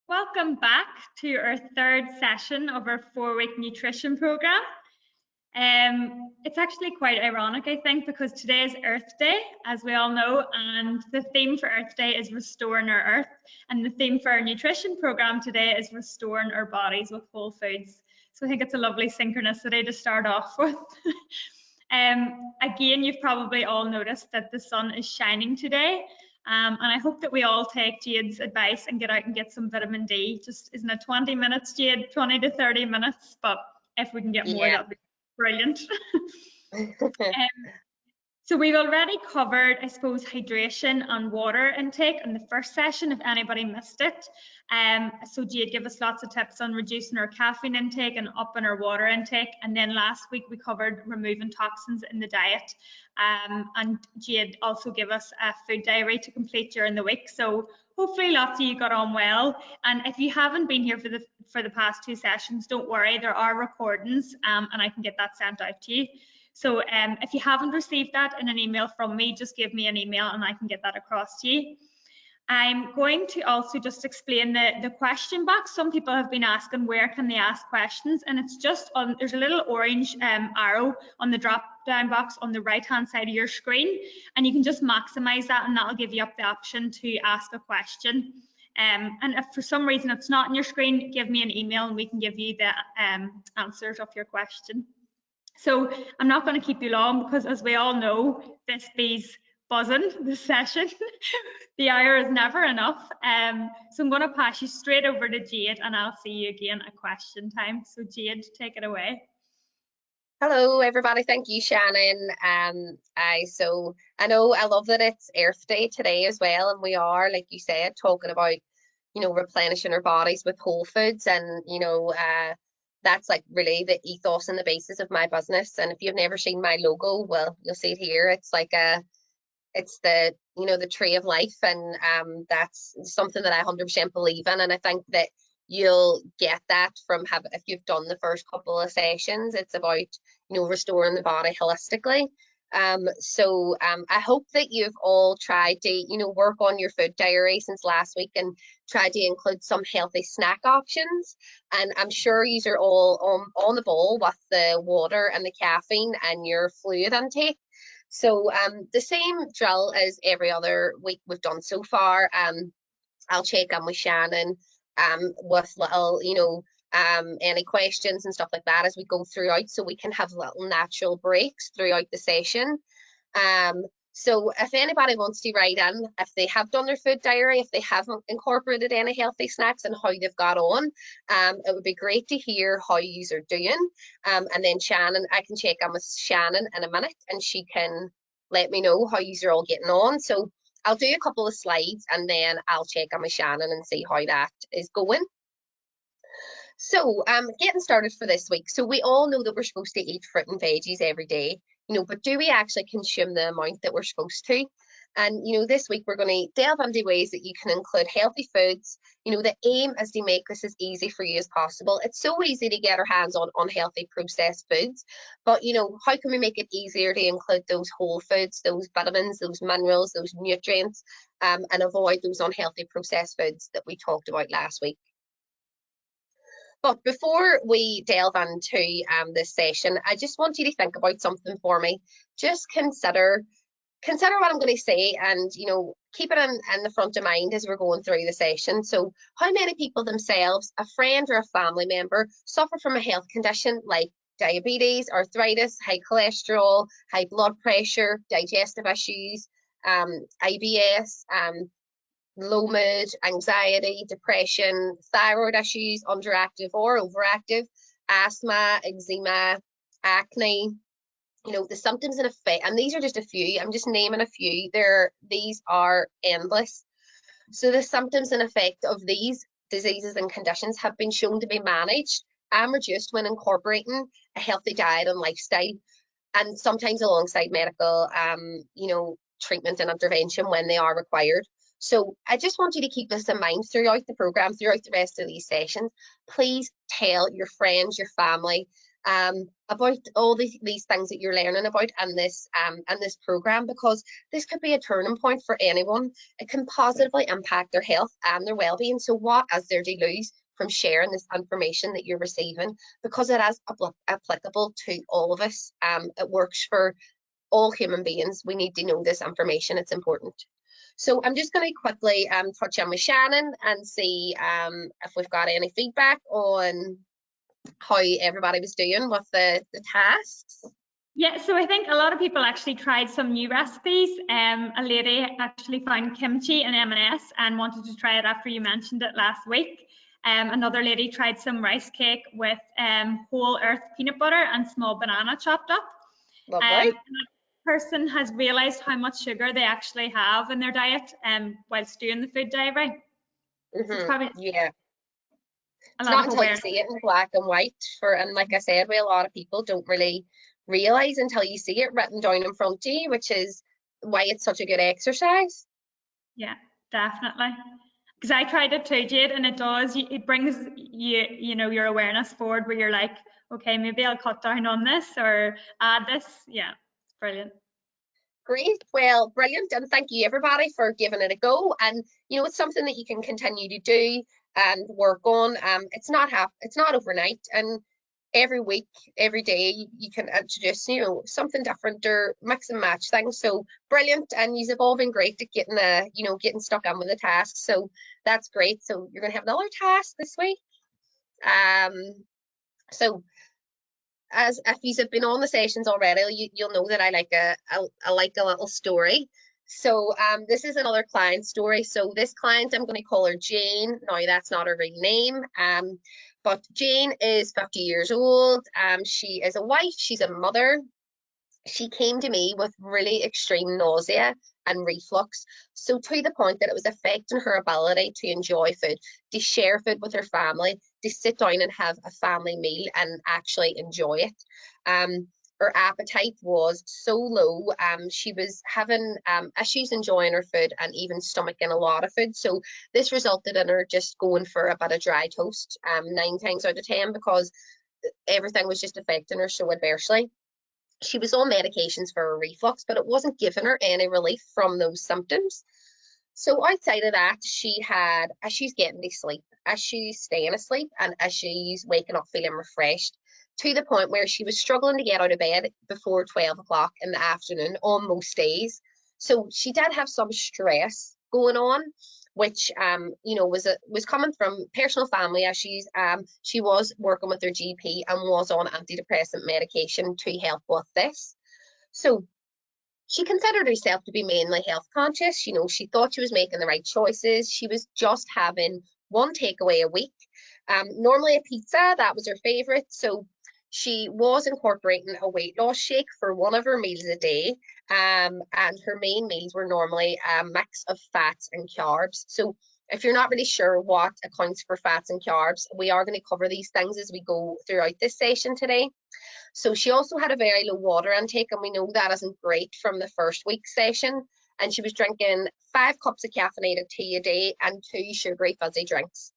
Welcome back to our third session of our 4-week nutrition program. It's actually quite ironic, I think, because today is Earth Day, as we all know, and the theme for Earth Day is restoring our earth, and the theme for our nutrition program today is restoring our bodies with whole foods. So I think it's a lovely synchronicity to start off with. Again, you've probably all noticed that the sun is shining today. And I hope that we all take Jade's advice and get out and get some vitamin D. Just isn't it 20 minutes, Jade? 20 to 30 minutes, but if we can get more, that'd be brilliant. So we've already covered, I suppose, hydration and water intake in the first session, if anybody missed it. So Jade gave us lots of tips on reducing our caffeine intake and upping our water intake. And then last week we covered removing toxins in the diet. And Jade also gave us a food diary to complete during the week. So hopefully lots of you got on well. And if you haven't been here for the past 2 sessions, don't worry, there are recordings and I can get that sent out to you. So if you haven't received that in an email from me, just give me an email and I can get that across to you. I'm going to also just explain the question box. Some people have been asking where can they ask questions, and it's just on, there's a little orange arrow on the drop down box on the right hand side of your screen, and you can just maximize that and that'll give you up the option to ask a question. And if for some reason it's not on your screen, give me an email and we can give you the answers of your question. So I'm not going to keep you long because, as we all know, this bee's buzzing this session. The hour is never enough. So I'm going to pass you straight over to Jade and I'll see you again at question time. So Jade, take it away. Hello everybody, thank you Shannon. I know I love that it's Earth Day today as well, and we are, like you said, talking about, replenishing our bodies with whole foods, and that's like really the ethos and the basis of my business. And if you've never seen my logo, well, you'll see it here. It's like it's the the tree of life, and that's something that I 100% believe in, and I think that you'll get that from if you've done the first couple of sessions. It's about restoring the body holistically. I hope that you've all tried to work on your food diary since last week and tried to include some healthy snack options, and I'm sure you are all on the ball with the water and the caffeine and your fluid intake. So the same drill as every other week we've done so far. I'll check in with Shannon with little any questions and stuff like that as we go throughout, so we can have little natural breaks throughout the session. So if anybody wants to write in, if they have done their food diary, if they haven't incorporated any healthy snacks and how they've got on, it would be great to hear how you are doing. And then Shannon, I can check in with Shannon in a minute and she can let me know how you are all getting on. So I'll do a couple of slides and then I'll check in with Shannon and see how that is going. So getting started for this week. So we all know that we're supposed to eat fruit and veggies every day, but do we actually consume the amount that we're supposed to? And this week we're going to delve into ways that you can include healthy foods. The aim is to make this as easy for you as possible. It's so easy to get our hands on unhealthy processed foods, but how can we make it easier to include those whole foods, those vitamins, those minerals, those nutrients, and avoid those unhealthy processed foods that we talked about last week? But before we delve into this session, I just want you to think about something for me. Just consider what I'm going to say, and keep it in the front of mind as we're going through the session. So how many people themselves, a friend or a family member, suffer from a health condition like diabetes, arthritis, high cholesterol, high blood pressure, digestive issues, IBS, low mood, anxiety, depression, thyroid issues, underactive or overactive, asthma, eczema, acne? The symptoms and effect, and these are just a few, I'm just naming a few, these are endless. So the symptoms and effect of these diseases and conditions have been shown to be managed and reduced when incorporating a healthy diet and lifestyle, and sometimes alongside medical treatment and intervention when they are required. So I just want you to keep this in mind throughout the program, throughout the rest of these sessions. Please tell your friends, your family, about all these things that you're learning about and this program, because this could be a turning point for anyone. It can positively impact their health and their well-being. So what is there to lose from sharing this information that you're receiving, because it is applicable to all of us. It works for all human beings. We need to know this information. It's important. So I'm just going to quickly touch on with Shannon and see if we've got any feedback on how everybody was doing with the tasks. Yeah, so I think a lot of people actually tried some new recipes. A lady actually found kimchi and M&S and wanted to try it after you mentioned it last week. Another lady tried some rice cake with whole earth peanut butter and small banana chopped up. Lovely. Person has realized how much sugar they actually have in their diet whilst doing the food diary. So it's probably it's not until you see it in black and white, and like I said, a lot of people don't really realize until you see it written down in front of you, which is why it's such a good exercise. Yeah, definitely. Because I tried it too, Jade, and it brings you know, your awareness forward, where you're like, okay, maybe I'll cut down on this or add this. Yeah, it's brilliant. Great. Well, brilliant. And thank you everybody for giving it a go. And you know, it's something that you can continue to do and work on. It's not overnight, and every week, every day you can introduce, you know, something different or mix and match things. So brilliant. And you've all been great at getting stuck on with the tasks. So that's great. So you're gonna have another task this week. So as if you've been on the sessions already, you'll know that I like a little story. So this is another client story. So this client, I'm going to call her Jane. Now that's not her real name, but Jane is 50 years old. She is a wife. She's a mother. She came to me with really extreme nausea and reflux, so to the point that it was affecting her ability to enjoy food, to share food with her family, to sit down and have a family meal and actually enjoy it. Her appetite was so low. She was having issues enjoying her food and even stomaching a lot of food. So this resulted in her just going for a bit of dry toast 9 times out of 10, because everything was just affecting her so adversely. She was on medications for her reflux, but it wasn't giving her any relief from those symptoms. So outside of that, she had issues getting to sleep, issues staying asleep, and issues waking up feeling refreshed, to the point where she was struggling to get out of bed before 12 o'clock in the afternoon on most days. So she did have some stress going on, which was coming from personal family issues. She was working with her GP and was on antidepressant medication to help with this. So she considered herself to be mainly health conscious. You know, she thought she was making the right choices. She was just having one takeaway a week. Normally a pizza, that was her favorite. So she was incorporating a weight loss shake for one of her meals a day. And her main meals were normally a mix of fats and carbs. So if you're not really sure what accounts for fats and carbs, we are going to cover these things as we go throughout this session today. So she also had a very low water intake, and we know that isn't great from the first week session. And she was drinking 5 cups of caffeinated tea a day and 2 sugary fizzy drinks.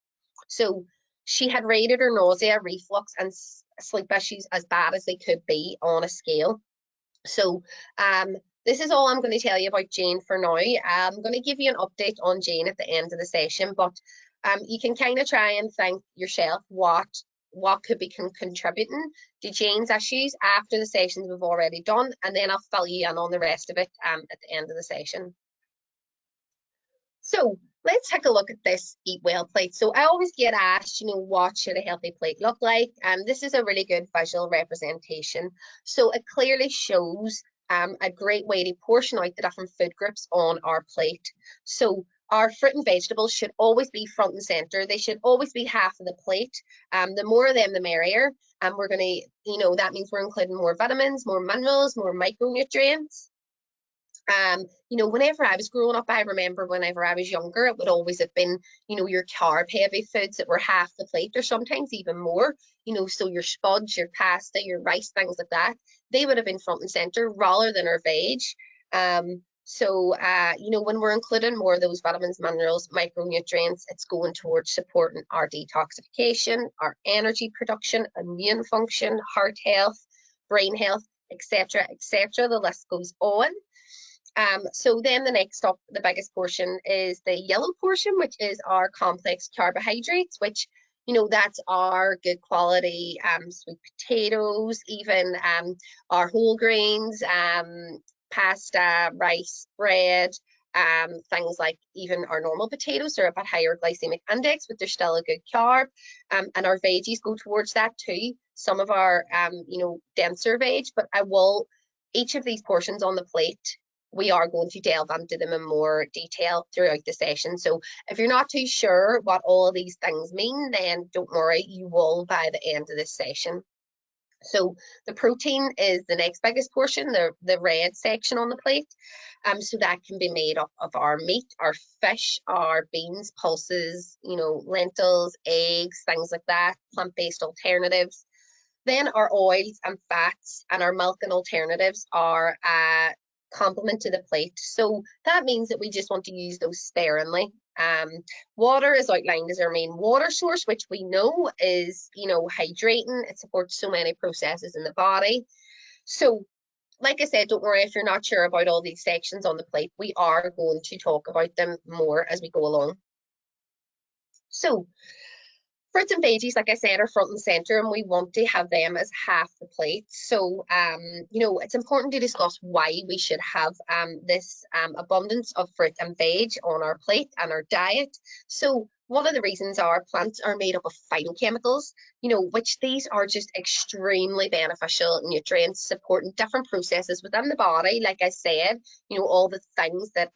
So she had rated her nausea, reflux, and sleep issues as bad as they could be on a scale. So this is all I'm going to tell you about Jane for now. I'm going to give you an update on Jane at the end of the session, but you can kind of try and think yourself what could be contributing to Jane's issues after the sessions we've already done, and then I'll fill you in on the rest of it at the end of the session. So let's take a look at this Eat Well plate. So I always get asked, you know, what should a healthy plate look like? And this is a really good visual representation. So it clearly shows a great way to portion out the different food groups on our plate. So our fruit and vegetables should always be front and center. They should always be half of the plate. The more of them, the merrier. And we're going to, you know, that means we're including more vitamins, more minerals, more micronutrients. You know, whenever I was growing up, I remember whenever I was younger, it would always have been, you know, your carb heavy foods that were half the plate, or sometimes even more, you know, so your spuds, your pasta, your rice, things like that, they would have been front and center rather than our veg. So, you know, when we're including more of those vitamins, minerals, micronutrients, it's going towards supporting our detoxification, our energy production, immune function, heart health, brain health, etc., etc. The list goes on. So then the next up, the biggest portion is the yellow portion, which is our complex carbohydrates, which, you know, that's our good quality sweet potatoes, even our whole grains, pasta, rice, bread, things like even our normal potatoes are a bit higher glycemic index, but they're still a good carb. And our veggies go towards that too. Some of our, you know, denser veg, but each of these portions on the plate, we are going to delve into them in more detail throughout the session. So if you're not too sure what all of these things mean, then don't worry, you will by the end of this session. So the protein is the next biggest portion, the red section on the plate. So that can be made up of our meat, our fish, our beans, pulses, you know, lentils, eggs, things like that, plant-based alternatives. Then our oils and fats and our milk and alternatives are a complement to the plate. So that means that we just want to use those sparingly. Water is outlined as our main water source, which we know is, you know, hydrating. It supports so many processes in the body. So, like I said, don't worry if you're not sure about all these sections on the plate. We are going to talk about them more as we go along. So, fruits and veggies, like I said, are front and center, and we want to have them as half the plate. So, you know, it's important to discuss why we should have this abundance of fruit and veg on our plate and our diet. So, one of the reasons are plants are made up of phytochemicals, you know, which these are just extremely beneficial nutrients supporting different processes within the body. Like I said, you know, all the things that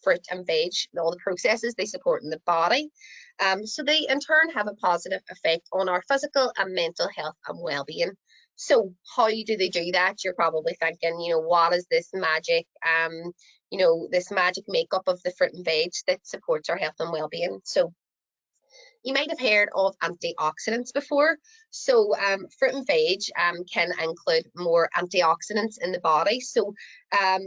fruit and veg, all the processes they support in the body. So they in turn have a positive effect on our physical and mental health and well-being. So how do they do that? You're probably thinking, you know, what is this magic, you know, this magic makeup of the fruit and veg that supports our health and well-being? So you might have heard of antioxidants before. So fruit and veg can include more antioxidants in the body. So,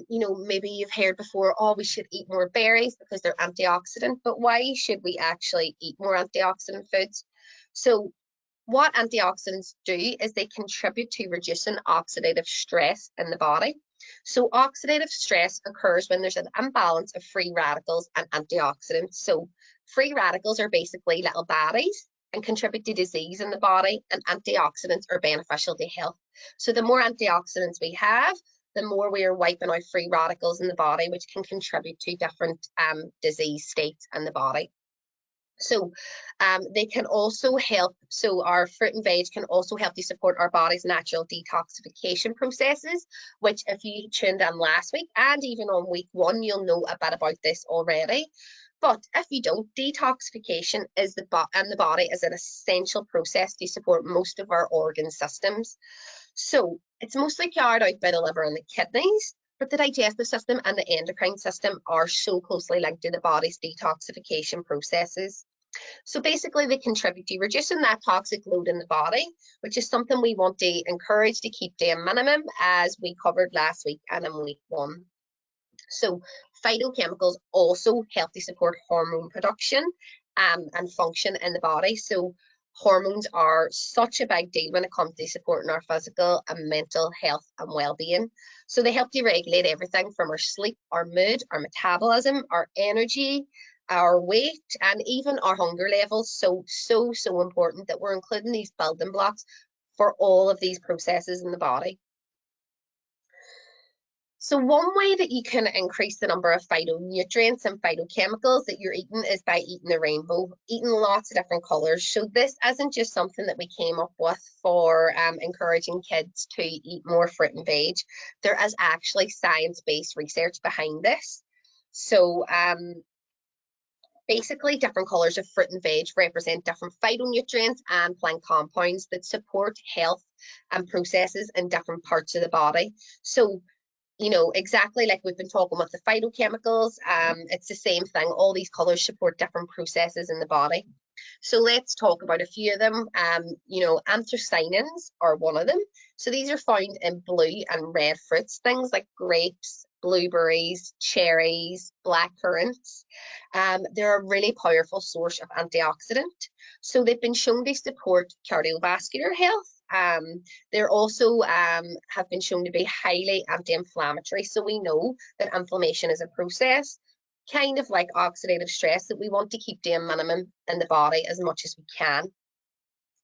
you know, maybe you've heard before, oh, we should eat more berries because they're antioxidant, but why should we actually eat more antioxidant foods? So what antioxidants do is they contribute to reducing oxidative stress in the body. So oxidative stress occurs when there's an imbalance of free radicals and antioxidants. So free radicals are basically little baddies and contribute to disease in the body, and antioxidants are beneficial to health. So the more antioxidants we have, the more we are wiping out free radicals in the body, which can contribute to different disease states in the body. So they can also help, so our fruit and veg can also help to support our body's natural detoxification processes, which if you tuned in last week and even on week 1, you'll know a bit about this already. But if you don't, detoxification in the body is an essential process to support most of our organ systems. So it's mostly carried out by the liver and the kidneys, but the digestive system and the endocrine system are so closely linked to the body's detoxification processes. So basically they contribute to reducing that toxic load in the body, which is something we want to encourage to keep to a minimum, as we covered last week and in week 1. So phytochemicals also help to support hormone production and function in the body. So hormones are such a big deal when it comes to supporting our physical and mental health and well-being. So they help to regulate everything from our sleep, our mood, our metabolism, our energy, our weight, and even our hunger levels. So important that we're including these building blocks for all of these processes in the body. So one way that you can increase the number of phytonutrients and phytochemicals that you're eating is by eating the rainbow, eating lots of different colors. So this isn't just something that we came up with for encouraging kids to eat more fruit and veg. There is actually science-based research behind this. So basically, different colors of fruit and veg represent different phytonutrients and plant compounds that support health and processes in different parts of the body. So you know, exactly like we've been talking with the phytochemicals, it's the same thing. All these colors support different processes in the body. So let's talk about a few of them. You know, anthocyanins are one of them. So these are found in blue and red fruits, things like grapes, blueberries, cherries, black currants. They're a really powerful source of antioxidant. So they've been shown to support cardiovascular health. They're also have been shown to be highly anti-inflammatory. So we know that inflammation is a process, kind of like oxidative stress, that we want to keep to a minimum in the body as much as we can.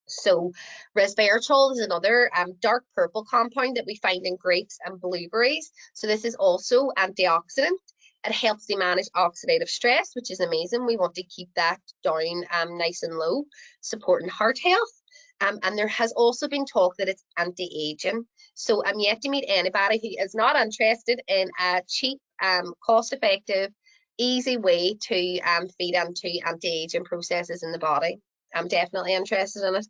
So resveratrol is another dark purple compound that we find in grapes and blueberries. So this is also antioxidant. It helps to manage oxidative stress, which is amazing. We want to keep that down nice and low, supporting heart health. And there has also been talk that it's anti-aging. So I'm yet to meet anybody who is not interested in a cheap, cost-effective, easy way to feed into anti-aging processes in the body. I'm definitely interested in it.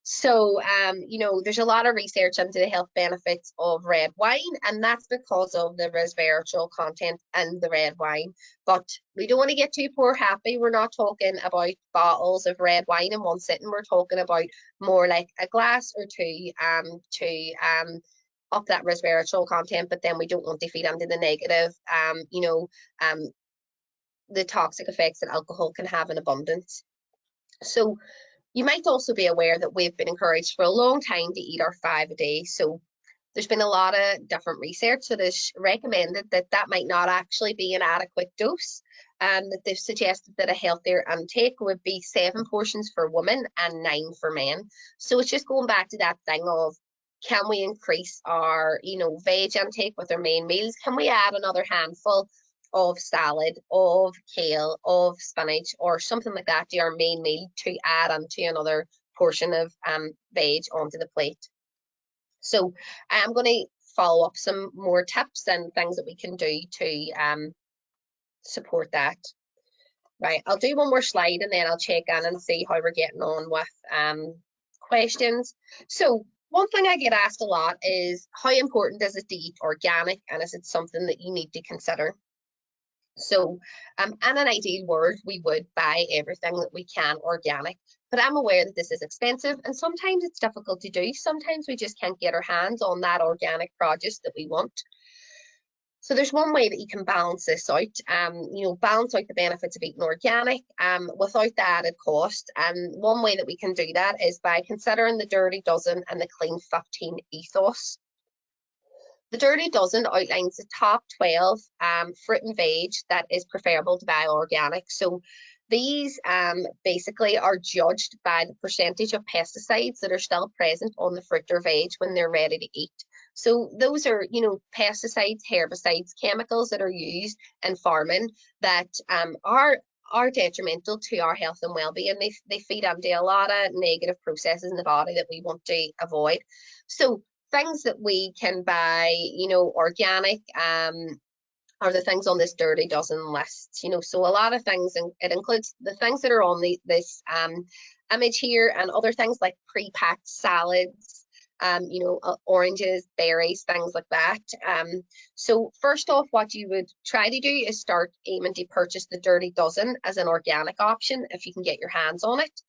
So, you know, there's a lot of research into the health benefits of red wine, and that's because of the resveratrol content in the red wine. But we don't want to get too poor happy. We're not talking about bottles of red wine in one sitting. We're talking about more like a glass or two to up that resveratrol content, but then we don't want to feed into the negative, you know, the toxic effects that alcohol can have in abundance. So you might also be aware that we've been encouraged for a long time to eat our 5 a day. So there's been a lot of different research that has recommended that that might not actually be an adequate dose, and that they've suggested that a healthier intake would be 7 portions for women and 9 for men. So it's just going back to that thing of, can we increase our, you know, veg intake with our main meals? Can we add another handful of salad, of kale, of spinach, or something like that to our main meal to add onto another portion of veg onto the plate? So I'm going to follow up some more tips and things that we can do to support that. Right, I'll do one more slide and then I'll check in and see how we're getting on with questions. So one thing I get asked a lot is, how important is it to eat organic, and is it something that you need to consider? So in an ideal world, we would buy everything that we can organic, but I'm aware that this is expensive and sometimes it's difficult to do. Sometimes we just can't get our hands on that organic produce that we want. So there's one way that you can balance this out, you know, balance out the benefits of eating organic without the added cost. And one way that we can do that is by considering the Dirty Dozen and the Clean 15 ethos. The Dirty Dozen outlines the top 12 fruit and veg that is preferable to buy organic. So these basically are judged by the percentage of pesticides that are still present on the fruit or veg when they're ready to eat. So those are, you know, pesticides, herbicides, chemicals that are used in farming that are detrimental to our health and well-being. They feed into a lot of negative processes in the body that we want to avoid. So things that we can buy, you know, organic, are the things on this Dirty Dozen list, you know. So a lot of things, and it includes the things that are on this image here, and other things like pre-packed salads, you know, oranges, berries, things like that. So first off, what you would try to do is start aiming to purchase the Dirty Dozen as an organic option if you can get your hands on it.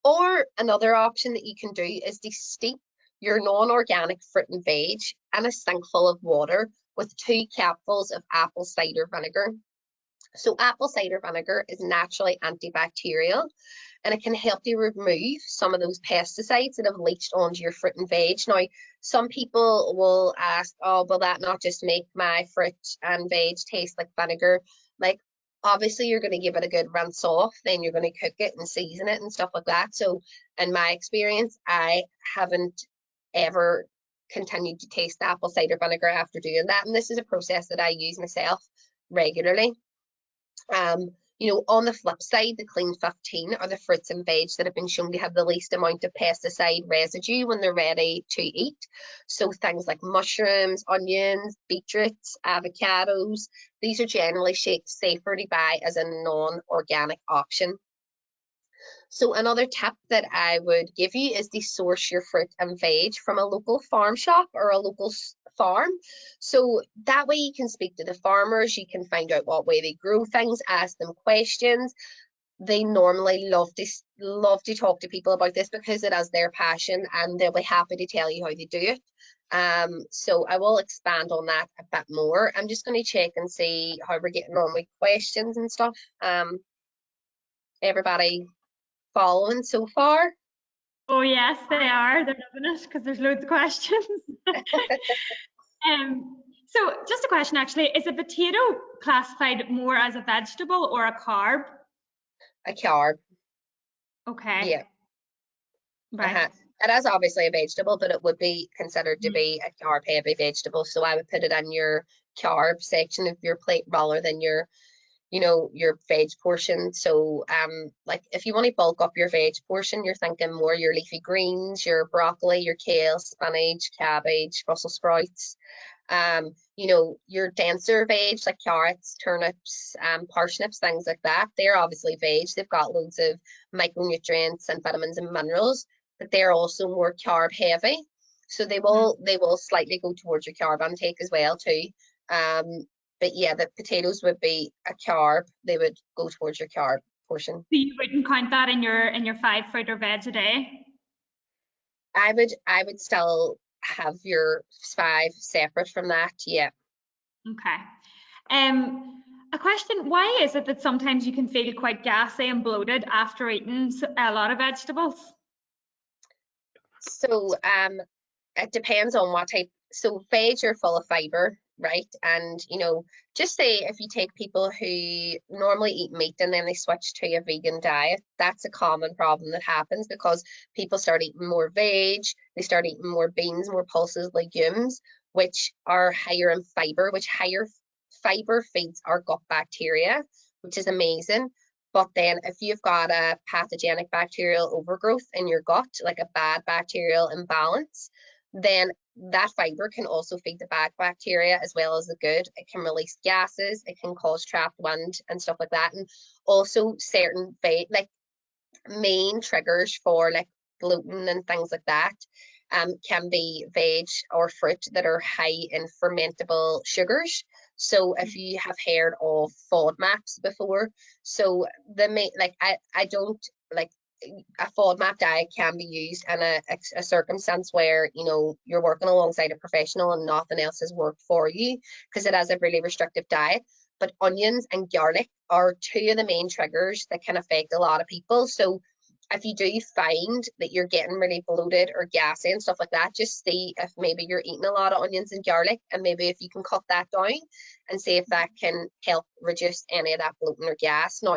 Or another option that you can do is to steep your non-organic fruit and veg in a sink full of water with 2 capfuls of apple cider vinegar. So apple cider vinegar is naturally antibacterial, and it can help you remove some of those pesticides that have leached onto your fruit and veg. Now, some people will ask, oh, will that not just make my fruit and veg taste like vinegar? Like, obviously you're going to give it a good rinse off, then you're going to cook it and season it and stuff like that. So in my experience, I haven't ever continued to taste apple cider vinegar after doing that, and this is a process that I use myself regularly. You know, on the flip side, the Clean 15 are the fruits and veg that have been shown to have the least amount of pesticide residue when they're ready to eat. So things like mushrooms, onions, beetroots, avocados, these are generally safer to buy as a non-organic option. So another tip that I would give you is to source your fruit and veg from a local farm shop or a local farm. So that way you can speak to the farmers, you can find out what way they grow things, ask them questions. they normally love to talk to people about this because it is their passion, and they'll be happy to tell you how they do it. So I will expand on that a bit more. I'm just going to check and see how we're getting on with questions and stuff. Everybody following so far? Oh yes, they are. They're loving it because there's loads of questions. So just a question actually, is a potato classified more as a vegetable or a carb? A carb, Okay, yeah. right. It is obviously a vegetable, but it would be considered to Mhm. be a carb heavy vegetable. So I would put it in your carb section of your plate rather than your, your veg portion. So like if you want to bulk up your veg portion, you're thinking more your leafy greens, your broccoli, your kale, spinach, cabbage, Brussels sprouts. Your denser veg like carrots, turnips, parsnips, things like that. They're obviously veg. They've got loads of micronutrients and vitamins and minerals, but they're also more carb heavy. So they will slightly go towards your carb intake as well too. But yeah, the potatoes would be a carb. They would go towards your carb portion. So you wouldn't count that in your 5 fruit or veg a day? I would still have your 5 separate from that. Yeah. Okay. A question, why is it that sometimes you can feel quite gassy and bloated after eating a lot of vegetables? So it depends on what type. So veg are full of fiber, right? And just say if you take people who normally eat meat and then they switch to a vegan diet, that's a common problem that happens because people start eating more veg, they start eating more beans, more pulses, legumes, which are higher in fiber, which higher fiber feeds our gut bacteria, which is amazing. But then if you've got a pathogenic bacterial overgrowth in your gut, like a bad bacterial imbalance, then that fiber can also feed the bad bacteria as well as the good. It can release gases, it can cause trapped wind and stuff like that. And also certain like main triggers for like bloating and things like that can be veg or fruit that are high in fermentable sugars. So if you have heard of FODMAPs before, so the main like I don't like a FODMAP diet can be used in a circumstance where you're working alongside a professional and nothing else has worked for you because it is a really restrictive diet. But onions and garlic are 2 of the main triggers that can affect a lot of people. So if you do find that you're getting really bloated or gassy and stuff like that, just see if maybe you're eating a lot of onions and garlic, and maybe if you can cut that down and see if that can help reduce any of that bloating or gas. Now,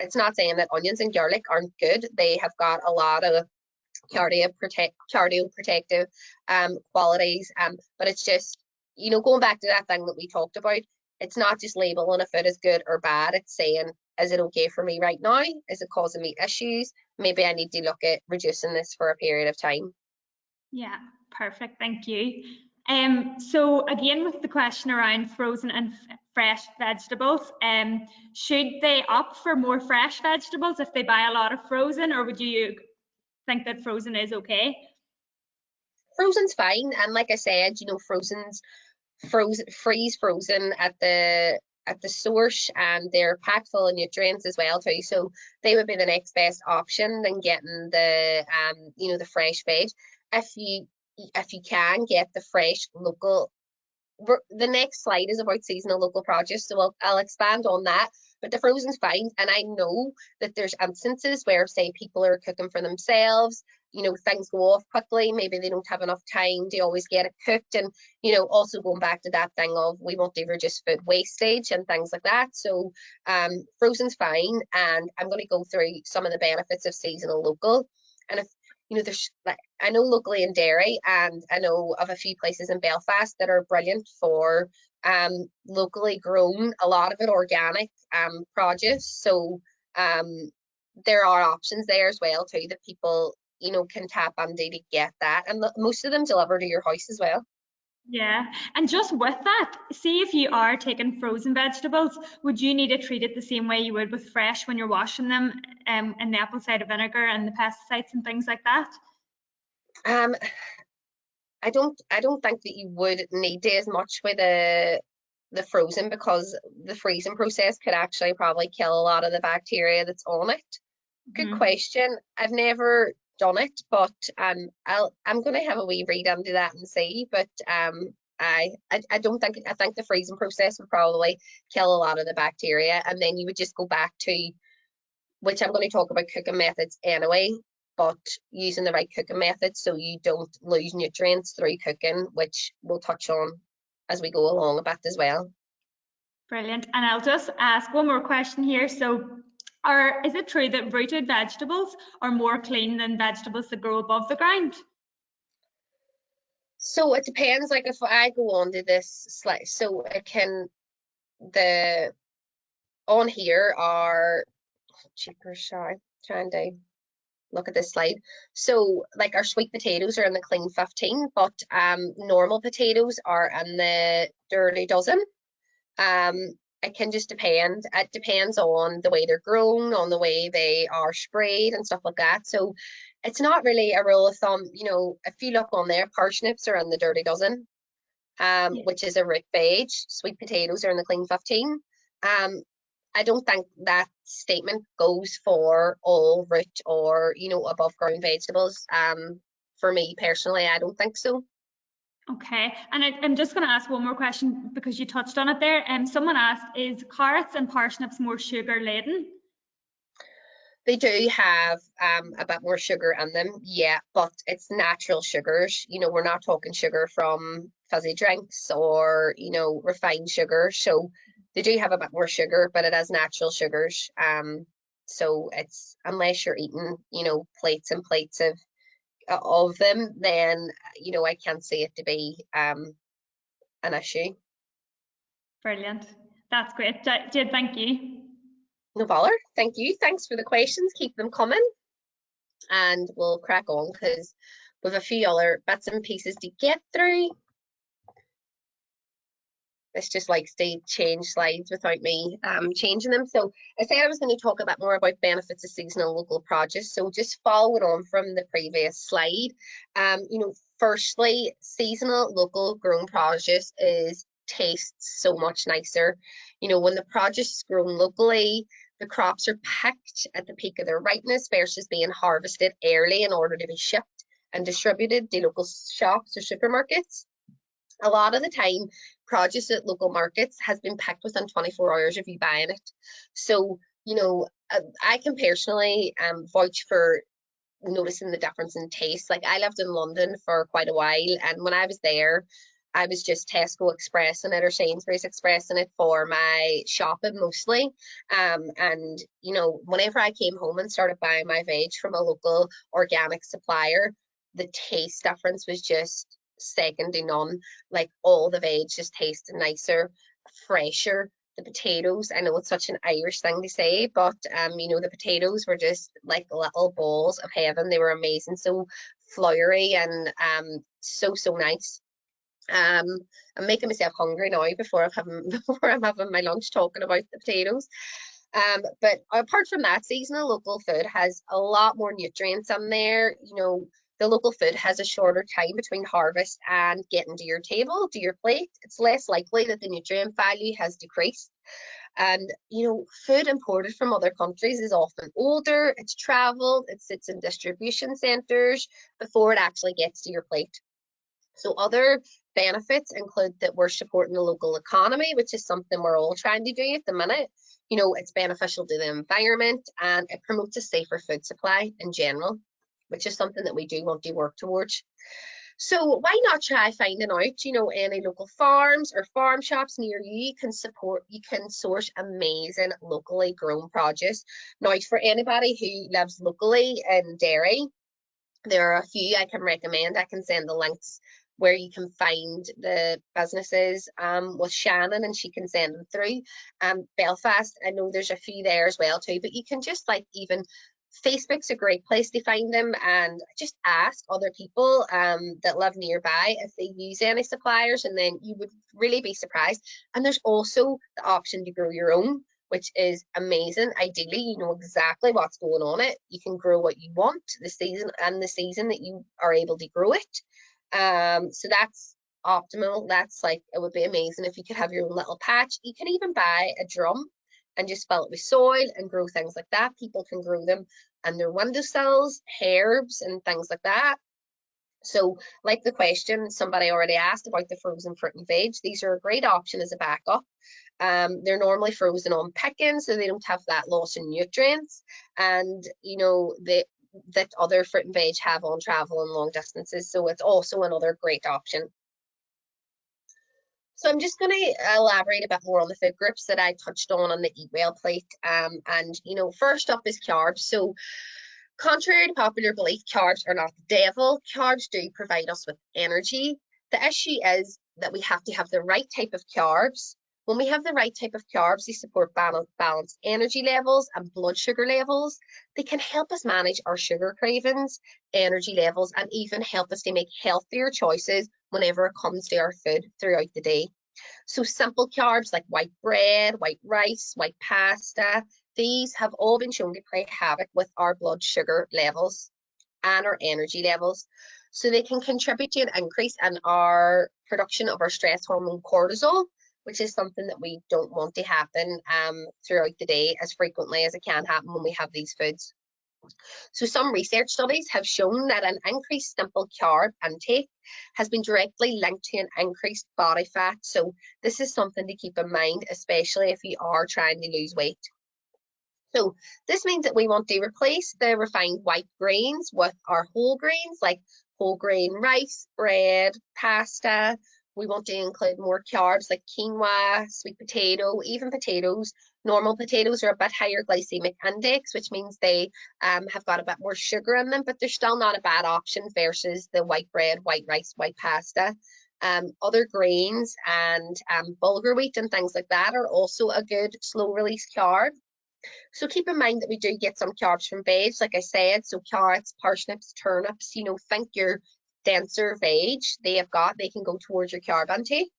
it's not saying that onions and garlic aren't good. They have got a lot of cardioprotective qualities, but it's just, going back to that thing that we talked about, it's not just labeling a food as good or bad. It's saying, is it okay for me right now? Is it causing me issues? Maybe I need to look at reducing this for a period of time. Yeah, perfect. Thank you. So again, with the question around frozen and fresh vegetables, should they opt for more fresh vegetables if they buy a lot of frozen, or would you think that frozen is okay? Frozen's fine, and like I said, freeze frozen at the source, and they're packed full of nutrients as well too. So they would be the next best option than getting the fresh veg. If you can get the fresh local, the next slide is about seasonal local produce, so I'll expand on that. But the frozen's fine, and I know that there's instances where, say, people are cooking for themselves, things go off quickly, maybe they don't have enough time to always get it cooked, and also going back to that thing of we want to reduce food wastage and things like that. So frozen's fine, and I'm going to go through some of the benefits of seasonal local. And if there's like, I know locally in Derry, and I know of a few places in Belfast that are brilliant for locally grown, a lot of it organic produce. So there are options there as well too that people can tap into to get that, and most of them deliver to your house as well. Yeah, and just with that, see if you are taking frozen vegetables, would you need to treat it the same way you would with fresh when you're washing them in the apple cider vinegar and the pesticides and things like that? I don't think that you would need to as much with the frozen, because the freezing process could actually probably kill a lot of the bacteria that's on it. Good question. I've never done it, but I'm going to have a wee read into that and see. But I don't think, I think the freezing process would probably kill a lot of the bacteria, and then you would just go back to, which I'm going to talk about cooking methods anyway, but using the right cooking methods so you don't lose nutrients through cooking, which we'll touch on as we go along a bit as well. Brilliant. And I'll just ask one more question here. So, is it true that rooted vegetables are more clean than vegetables that grow above the ground? So it depends. Like if I go on to this slide, so it can, on here are cheaper, sorry, trying to look at this slide. So like our sweet potatoes are in the clean 15, but normal potatoes are in the dirty dozen. It can just depend. It depends on the way they're grown, on the way they are sprayed and stuff like that. So it's not really a rule of thumb. You know, if you look on there, parsnips are in the dirty dozen, which is a root veg. Sweet potatoes are in the clean 15. I don't think that statement goes for all root or, you know, above ground vegetables. For me personally, I don't think so. Okay, and I'm just going to ask one more question because you touched on it there. Someone asked, is carrots and parsnips more sugar laden? They do have a bit more sugar in them, yeah, but it's natural sugars. You know, we're not talking sugar from fizzy drinks or, you know, refined sugar. So they do have a bit more sugar, but it is natural sugars. So it's, unless you're eating, you know, plates and plates of them, then, you know, I can't see it to be an issue. Brilliant. That's great. Jade, thank you. No bother. Thank you. Thanks for the questions. Keep them coming. And we'll crack on because we've a few other bits and pieces to get through. This just likes to change slides without me changing them. So I said I was going to talk a bit more about benefits of seasonal local produce. So just following on from the previous slide, you know, firstly, seasonal local grown produce tastes so much nicer. You know, when the produce is grown locally, the crops are picked at the peak of their ripeness versus being harvested early in order to be shipped and distributed to local shops or supermarkets. A lot of the time, produce at local markets has been picked within 24 hours of you buying it. So, you know, I can personally vouch for noticing the difference in taste. Like I lived in London for quite a while, and when I was there, I was just Tesco expressing it or Sainsbury's expressing it for my shopping mostly. And, you know, whenever I came home and started buying my veg from a local organic supplier, the taste difference was just second to none. Like all the veg just tasted nicer, fresher. The potatoes, I know it's such an Irish thing to say, but you know, the potatoes were just like little balls of heaven. They were amazing, so floury and so nice. I'm making myself hungry now before I'm having my lunch talking about the potatoes. But apart from that, seasonal local food has a lot more nutrients in there. You know, the local food has a shorter time between harvest and getting to your table, to your plate. It's less likely that the nutrient value has decreased. And, you know, food imported from other countries is often older, it's traveled, it sits in distribution centres before it actually gets to your plate. So other benefits include that we're supporting the local economy, which is something we're all trying to do at the minute. You know, it's beneficial to the environment and it promotes a safer food supply in general, which is something that we do want to work towards. So why not try finding out, you know, any local farms or farm shops near you can source amazing locally grown produce. Now, for anybody who lives locally in Derry, there are a few I can recommend. I can send the links where you can find the businesses with Shannon, and she can send them through. Belfast, I know there's a few there as well too, but you can just like, even Facebook's a great place to find them, and just ask other people that live nearby if they use any suppliers, and then you would really be surprised. And there's also the option to grow your own, which is amazing. Ideally, you know exactly what's going on it. You can grow what you want the season that you are able to grow it. So that's optimal. That's like, it would be amazing if you could have your own little patch. You can even buy a drum and just fill it with soil and grow things like that. People can grow them on their windowsills, herbs and things like that. So like the question somebody already asked about the frozen fruit and veg, these are a great option as a backup. They're normally frozen on picking, so they don't have that loss in nutrients, and you know that other fruit and veg have on travel and long distances, so it's also another great option. So I'm just going to elaborate a bit more on the food groups that I touched on the Eat Well plate. And you know, first up is carbs. So contrary to popular belief, carbs are not the devil. Carbs do provide us with energy. The issue is that we have to have the right type of carbs. When we have the right type of carbs, they support balanced energy levels and blood sugar levels. They can help us manage our sugar cravings, energy levels, and even help us to make healthier choices whenever it comes to our food throughout the day. So simple carbs like white bread, white rice, white pasta, these have all been shown to play havoc with our blood sugar levels and our energy levels. So they can contribute to an increase in our production of our stress hormone cortisol, which is something that we don't want to happen throughout the day as frequently as it can happen when we have these foods. So some research studies have shown that an increased simple carb intake has been directly linked to an increased body fat. So this is something to keep in mind, especially if you are trying to lose weight. So this means that we want to replace the refined white grains with our whole grains, like whole grain rice, bread, pasta. We want to include more carbs like quinoa, sweet potato, even potatoes. Normal potatoes are a bit higher glycemic index, which means they have got a bit more sugar in them, but they're still not a bad option versus the white bread, white rice, white pasta. Other grains and bulgur wheat and things like that are also a good slow release carb. So keep in mind that we do get some carbs from veg, like I said, so carrots, parsnips, turnips, you know, think your denser veg they can go towards your carb intake.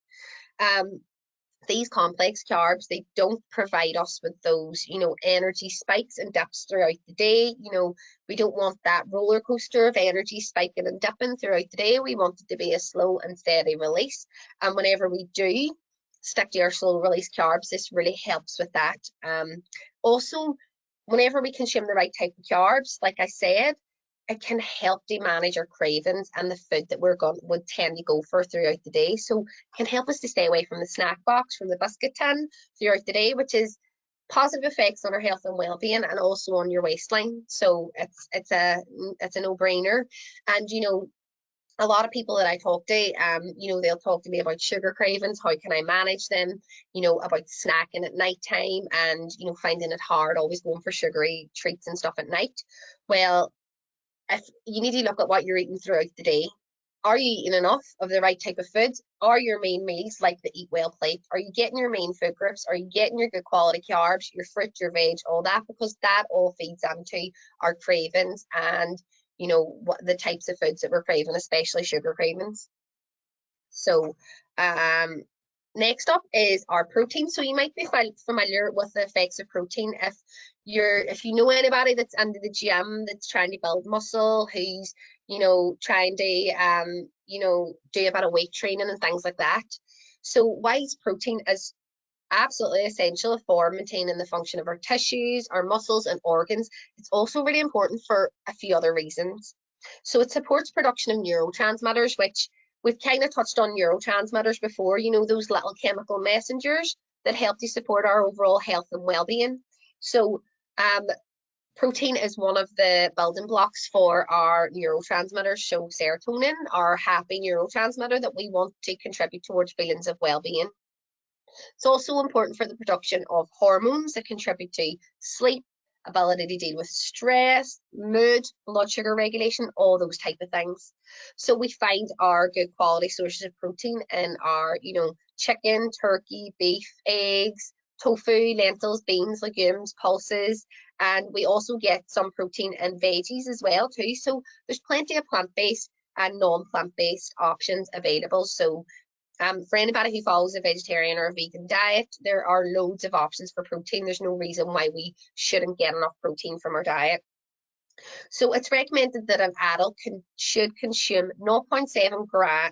These complex carbs, they don't provide us with those, you know, energy spikes and dips throughout the day. You know, we don't want that roller coaster of energy spiking and dipping throughout the day. We want it to be a slow and steady release. And whenever we do stick to our slow release carbs, this really helps with that. Also, whenever we consume the right type of carbs, like I said, it can help to manage our cravings and the food that would tend to go for throughout the day. So it can help us to stay away from the snack box, from the biscuit tin throughout the day, which is positive effects on our health and well-being and also on your waistline. So it's a no-brainer. And you know, a lot of people that I talk to, you know, they'll talk to me about sugar cravings, how can I manage them, you know, about snacking at night time and, you know, finding it hard, always going for sugary treats and stuff at night. Well, if you need to look at what you're eating throughout the day. Are you eating enough of the right type of foods? Are your main meals like the Eat Well plate? Are you getting your main food groups? Are you getting your good quality carbs, your fruit, your veg, all that? Because that all feeds into our cravings and, you know, what the types of foods that we're craving, especially sugar cravings. So next up is our protein. So you might be familiar with the effects of protein if you know anybody that's under the gym that's trying to build muscle, who's, you know, trying to you know, do a bit of weight training and things like that. So why is protein is absolutely essential for maintaining the function of our tissues, our muscles and organs. It's also really important for a few other reasons. So it supports production of neurotransmitters, which we've kind of touched on neurotransmitters before, you know, those little chemical messengers that help to support our overall health and well-being. So protein is one of the building blocks for our neurotransmitters. So serotonin, our happy neurotransmitter that we want to contribute towards feelings of well-being. It's also important for the production of hormones that contribute to sleep, ability to deal with stress, mood, blood sugar regulation, all those type of things. So we find our good quality sources of protein in our, you know, chicken, turkey, beef, eggs, tofu, lentils, beans, legumes, pulses, and we also get some protein in veggies as well too. So there's plenty of plant-based and non-plant-based options available. So for anybody who follows a vegetarian or a vegan diet, there are loads of options for protein. There's no reason why we shouldn't get enough protein from our diet. So it's recommended that an adult should consume 0.7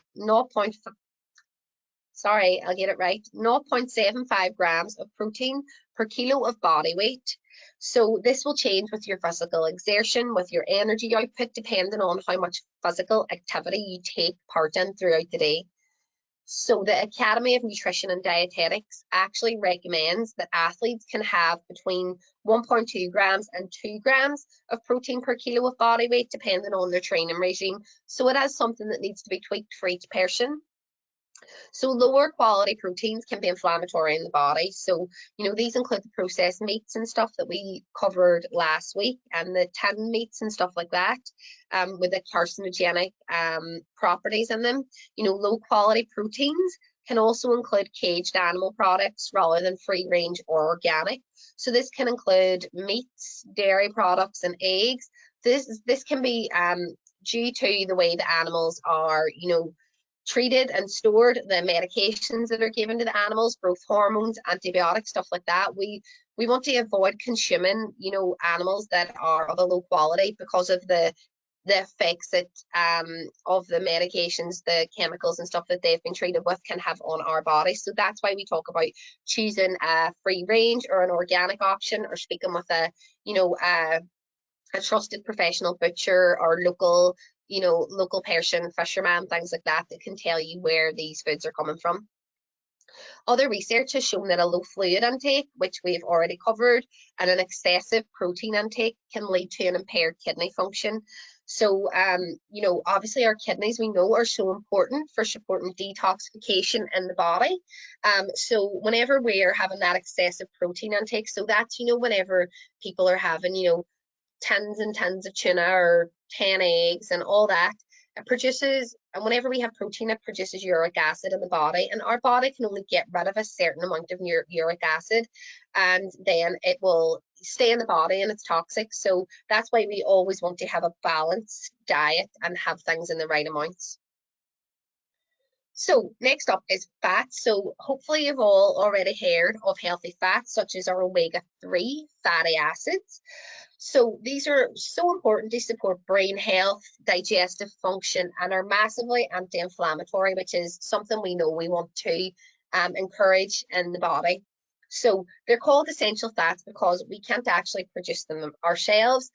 sorry, I'll get it right, 0.75 grams of protein per kilo of body weight. So this will change with your physical exertion, with your energy output, depending on how much physical activity you take part in throughout the day. So the Academy of Nutrition and Dietetics actually recommends that athletes can have between 1.2 grams and 2 grams of protein per kilo of body weight, depending on their training regime. So it is something that needs to be tweaked for each person. So lower quality proteins can be inflammatory in the body. So, these include the processed meats and stuff that we covered last week, and the tinned meats and stuff like that, with the carcinogenic properties in them. Low quality proteins can also include caged animal products rather than free range or organic. So this can include meats, dairy products, and eggs. This can be due to the way the animals are, treated and stored, the medications that are given to the animals, growth hormones, antibiotics, stuff like that. We want to avoid consuming, animals that are of a low quality because of the effects that of the medications, the chemicals and stuff that they've been treated with can have on our bodies. So that's why we talk about choosing a free range or an organic option, or speaking with a trusted professional butcher or local person, fisherman, things like that, that can tell you where these foods are coming from. Other research has shown that a low fluid intake, which we've already covered, and an excessive protein intake can lead to an impaired kidney function. So, obviously our kidneys, we know, are so important for supporting detoxification in the body. So whenever we're having that excessive protein intake, so that's, whenever people are having, tins and tins of tuna or 10 eggs and all that, it produces, and whenever we have protein, it produces uric acid in the body, and our body can only get rid of a certain amount of uric acid, and then it will stay in the body and it's toxic. So that's why we always want to have a balanced diet and have things in the right amounts. So next up is fats. So hopefully you've all already heard of healthy fats, such as our omega-3 fatty acids. So these are so important to support brain health, digestive function, and are massively anti-inflammatory, which is something we know we want to encourage in the body. So they're called essential fats because we can't actually produce them ourselves.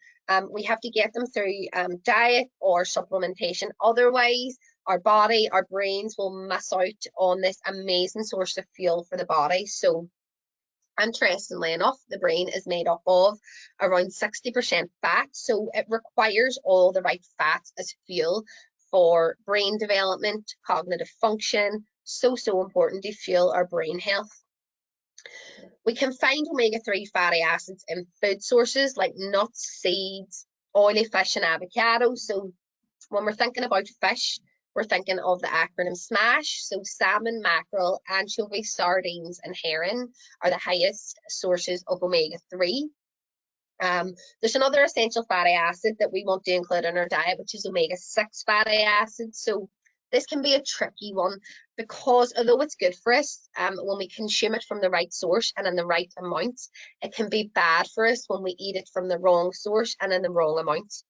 We have to get them through diet or supplementation. Otherwise, our body, our brains will miss out on this amazing source of fuel for the body. So interestingly enough, the brain is made up of around 60% fat, so it requires all the right fats as fuel for brain development, cognitive function. So important to fuel our brain health. We can find omega-3 fatty acids in food sources like nuts, seeds, oily fish, and avocados. So when we're thinking about fish, we're thinking of the acronym SMASH. So salmon, mackerel, anchovies, sardines, and herring are the highest sources of omega-3. There's another essential fatty acid that we want to include in our diet, which is omega-6 fatty acid. So this can be a tricky one because although it's good for us when we consume it from the right source and in the right amounts, it can be bad for us when we eat it from the wrong source and in the wrong amounts.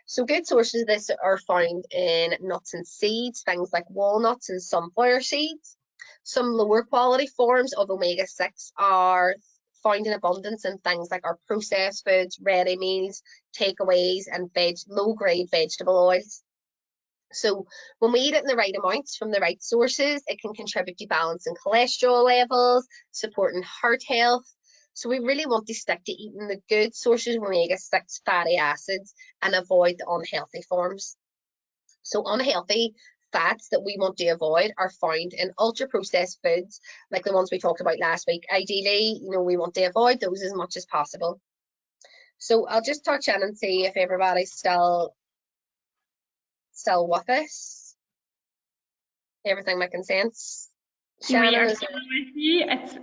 So good sources of this are found in nuts and seeds, things like walnuts and sunflower seeds. Some lower quality forms of omega-6 are found in abundance in things like our processed foods, ready meals, takeaways, and low-grade vegetable oils. So when we eat it in the right amounts from the right sources, it can contribute to balancing cholesterol levels, supporting heart health. So we really want to stick to eating the good sources of omega-6 fatty acids and avoid the unhealthy forms. So unhealthy fats that we want to avoid are found in ultra-processed foods, like the ones we talked about last week. Ideally, we want to avoid those as much as possible. So I'll just touch in and see if everybody's still with us. Everything making sense? Shannon, we are still with you. It's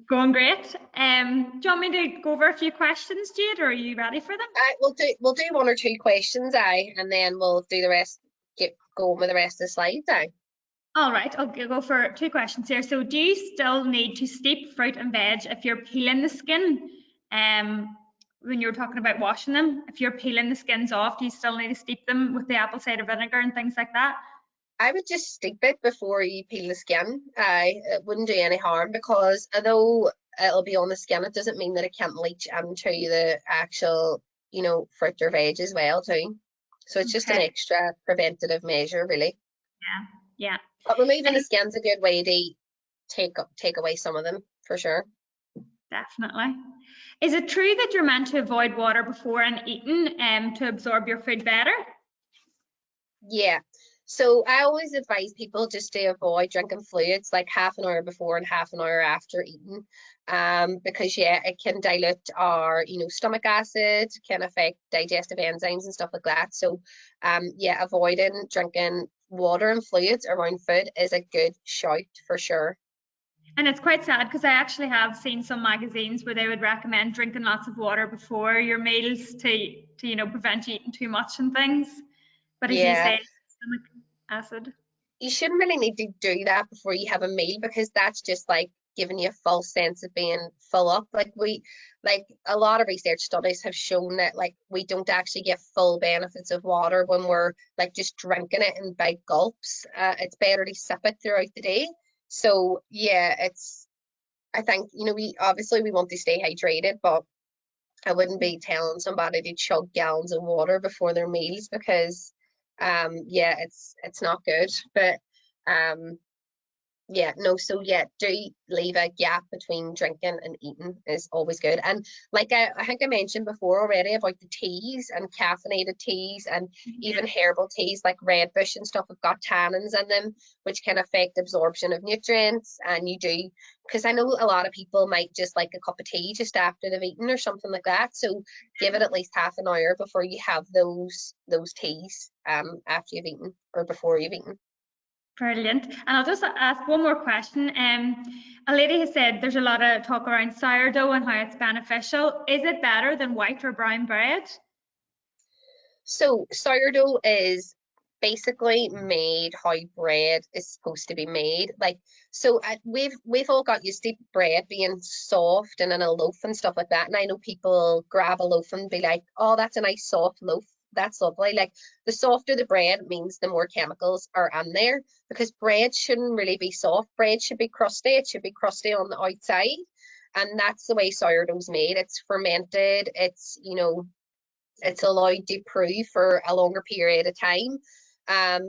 going great. Do you want me to go over a few questions, Jade, or are you ready for them? We'll do one or two questions, and then we'll do the rest. Go on with the rest of the slides, All right, I'll go for two questions here. So, do you still need to steep fruit and veg if you're peeling the skin? When you're talking about washing them, if you're peeling the skins off, do you still need to steep them with the apple cider vinegar and things like that? I would just steep it before you peel the skin. It wouldn't do any harm, because although it'll be on the skin, it doesn't mean that it can't leach into the actual, fruit or veg as well too. So it's just an Okay. extra preventative measure, really. Yeah. Yeah. But removing the And skin's a good way to take away some of them for sure. definitely. Is it true that you're meant to avoid water before and eating to absorb your food better? Yeah. So I always advise people just to avoid drinking fluids like half an hour before and half an hour after eating. Because yeah, it can dilute our, stomach acid, can affect digestive enzymes and stuff like that. So yeah, avoiding drinking water and fluids around food is a good shout for sure. And it's quite sad because I actually have seen some magazines where they would recommend drinking lots of water before your meals to prevent you eating too much and things. But as you Yeah. say, stomach acid. You shouldn't really need to do that before you have a meal, because that's just like giving you a false sense of being full up. Like a lot of research studies have shown that like we don't actually get full benefits of water when we're like just drinking it in big gulps. It's better to sip it throughout the day. So yeah, I think, we want to stay hydrated, but I wouldn't be telling somebody to chug gallons of water before their meals, because yeah, it's not good. But um yeah, no, so yeah, do leave a gap between drinking and eating is always good. And like I think I mentioned before already about the teas and caffeinated teas, and Yeah. even herbal teas like red bush and stuff have got tannins in them, which can affect absorption of nutrients. And you do, because I know a lot of people might just like a cup of tea just after they've eaten or something like that. So give it at least half an hour before you have those teas after you've eaten or before you've eaten. Brilliant. And I'll just ask one more question. A lady has said there's a lot of talk around sourdough and how it's beneficial. Is it better than white or brown bread? So sourdough is basically made how bread is supposed to be made. Like, so we've all got used to bread being soft and in a loaf and stuff like that. And I know people grab a loaf and be like, "Oh, that's a nice soft loaf. That's lovely." Like the softer the bread means the more chemicals are in there, because bread shouldn't really be soft. Bread should be crusty. It should be crusty on the outside. And that's the way sourdough's made. It's fermented. It's allowed to prove for a longer period of time.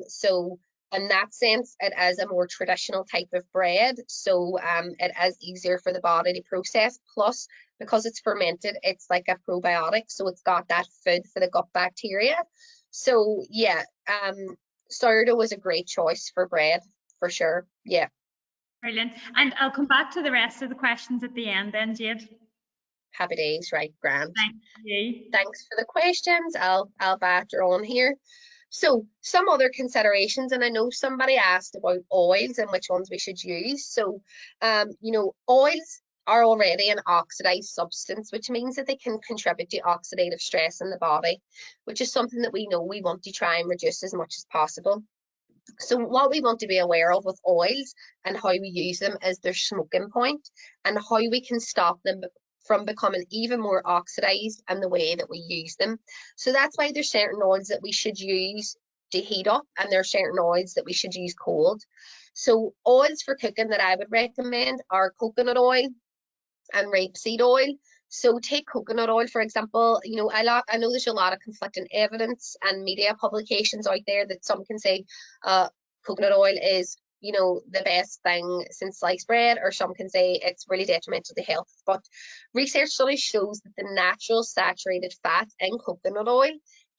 So in that sense, it is a more traditional type of bread. So it is easier for the body to process. Plus, because it's fermented, it's like a probiotic. So it's got that food for the gut bacteria. So yeah, sourdough was a great choice for bread for sure. Yeah. Brilliant. And I'll come back to the rest of the questions at the end then, Jade. Happy days, right, Grant. Thank you. Thanks for the questions. I'll batter on here. So some other considerations, and I know somebody asked about oils and which ones we should use. So oils are already an oxidized substance, which means that they can contribute to oxidative stress in the body, which is something that we know we want to try and reduce as much as possible. So what we want to be aware of with oils and how we use them is their smoking point, and how we can stop them from becoming even more oxidized and the way that we use them. So that's why there's certain oils that we should use to heat up, and there are certain oils that we should use cold. So oils for cooking that I would recommend are coconut oil and rapeseed oil. So take coconut oil, for example. I know there's a lot of conflicting evidence and media publications out there that some can say coconut oil is, the best thing since sliced bread, or some can say it's really detrimental to health. But research studies shows that the natural saturated fat in coconut oil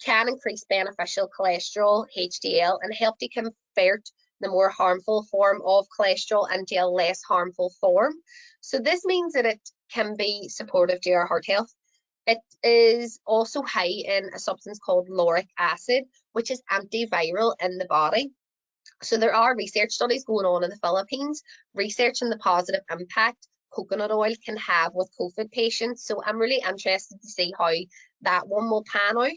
can increase beneficial cholesterol, HDL, and help to convert the more harmful form of cholesterol into a less harmful form. So this means that it can be supportive to our heart health. It is also high in a substance called lauric acid, which is antiviral in the body. So there are research studies going on in the Philippines researching the positive impact coconut oil can have with COVID patients. So I'm really interested to see how that one will pan out.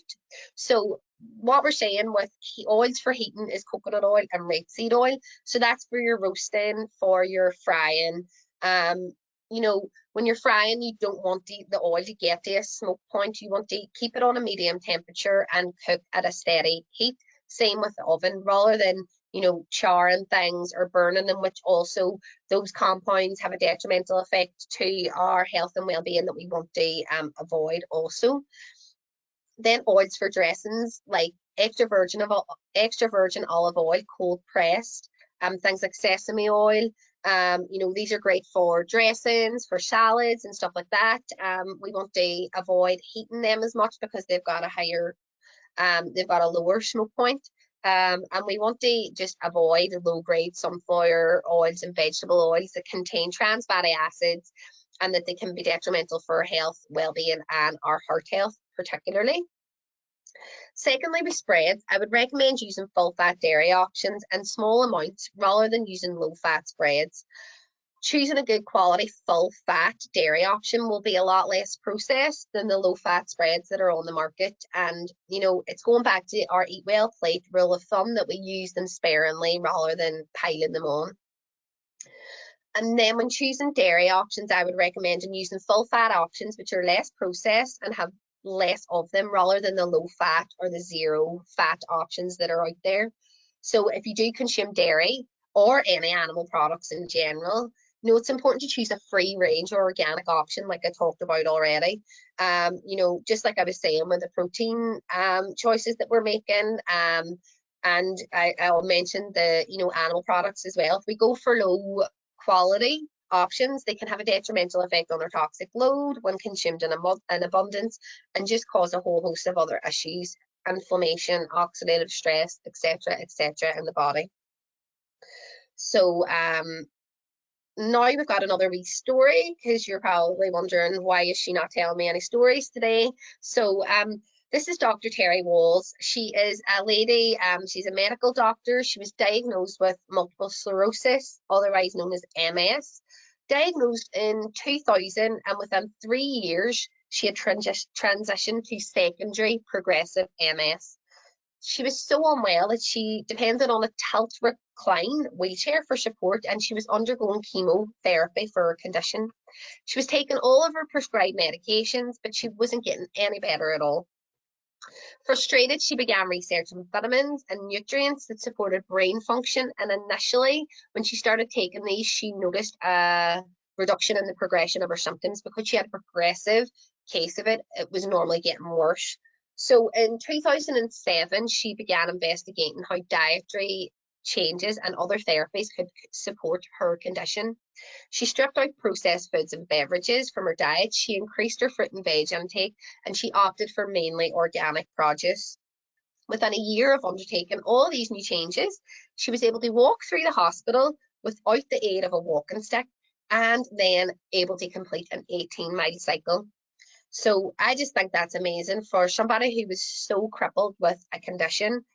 So what we're saying with oils for heating is coconut oil and rapeseed oil. So that's for your roasting, for your frying. When you're frying, you don't want the oil to get to a smoke point. You want to keep it on a medium temperature and cook at a steady heat. Same with the oven, rather than you know, charring things or burning them, which also those compounds have a detrimental effect to our health and well-being that we want to avoid also. Then oils for dressings like extra virgin olive oil, cold pressed, things like sesame oil. You know, these are great for dressings, for salads and stuff like that. We want to avoid heating them as much because they've got a lower smoke point. And we want to just avoid low-grade sunflower oils and vegetable oils that contain trans fatty acids and that they can be detrimental for our health, well-being, and our heart health particularly. Secondly, with spreads, I would recommend using full-fat dairy options in small amounts rather than using low-fat spreads. Choosing a good quality full-fat dairy option will be a lot less processed than the low-fat spreads that are on the market. And, you know, it's going back to our eat well plate rule of thumb that we use them sparingly rather than piling them on. And then when choosing dairy options, I would recommend using full-fat options, which are less processed and have less of them rather than the low-fat or the zero-fat options that are out there. So if you do consume dairy or any animal products in general, you know, it's important to choose a free range or organic option like I talked about already. You know, just like I was saying with the protein choices that we're making, and I'll mention the, you know, animal products as well. If we go for low quality options, they can have a detrimental effect on our toxic load when consumed in abundance and just cause a whole host of other issues, inflammation, oxidative stress, etc., in the body. So now we've got another wee story, because you're probably wondering, why is she not telling me any stories today? So this is Dr. Terry Walls. She is a lady, she's a medical doctor. She was diagnosed with multiple sclerosis, otherwise known as MS, diagnosed in 2000, and within 3 years, she had transitioned to secondary progressive MS. She was so unwell that she depended on a tilt recline wheelchair for support, and she was undergoing chemotherapy for her condition. She was taking all of her prescribed medications, but she wasn't getting any better at all. Frustrated, she began researching vitamins and nutrients that supported brain function, and initially, when she started taking these, she noticed a reduction in the progression of her symptoms. Because she had a progressive case of it, it was normally getting worse. So in 2007, she began investigating how dietary changes and other therapies could support her condition. She stripped out processed foods and beverages from her diet. She increased her fruit and veg intake, and she opted for mainly organic produce. Within a year of undertaking all these new changes, she was able to walk through the hospital without the aid of a walking stick, and then able to complete an 18-mile cycle. So I just think that's amazing for somebody who was so crippled with a condition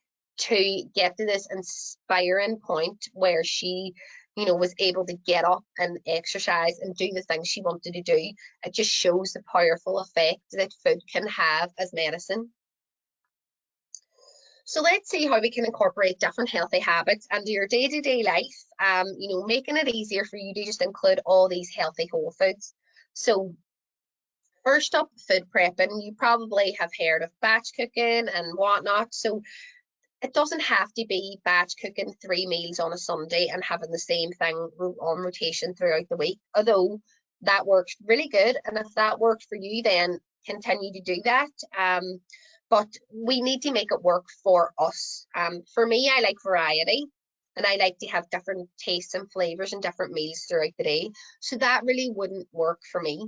to get to this inspiring point where she, you know, was able to get up and exercise and do the things she wanted to do. It just shows the powerful effect that food can have as medicine. So let's see how we can incorporate different healthy habits into your day-to-day life, you know, making it easier for you to just include all these healthy whole foods. So first up, food prepping. You probably have heard of batch cooking and whatnot. So it doesn't have to be batch cooking 3 meals on a Sunday and having the same thing on rotation throughout the week, although that works really good. And if that worked for you, then continue to do that. But we need to make it work for us. For me, I like variety, and I like to have different tastes and flavors and different meals throughout the day. So that really wouldn't work for me.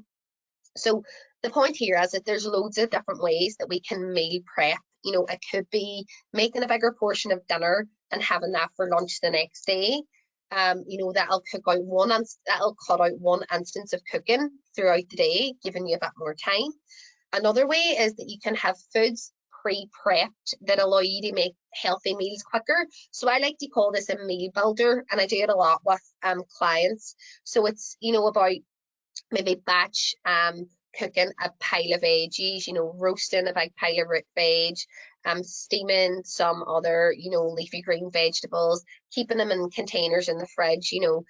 So the point here is that there's loads of different ways that we can meal prep. You know, it could be making a bigger portion of dinner and having that for lunch the next day. You know, that'll cut out one instance of cooking throughout the day, giving you a bit more time. Another way is that you can have foods pre-prepped that allow you to make healthy meals quicker. So I like to call this a meal builder, and I do it a lot with clients. So it's, you know, about maybe batch cooking a pile of veggies, you know, roasting a big pile of root veg, steaming some other, you know, leafy green vegetables, keeping them in containers in the fridge, you know,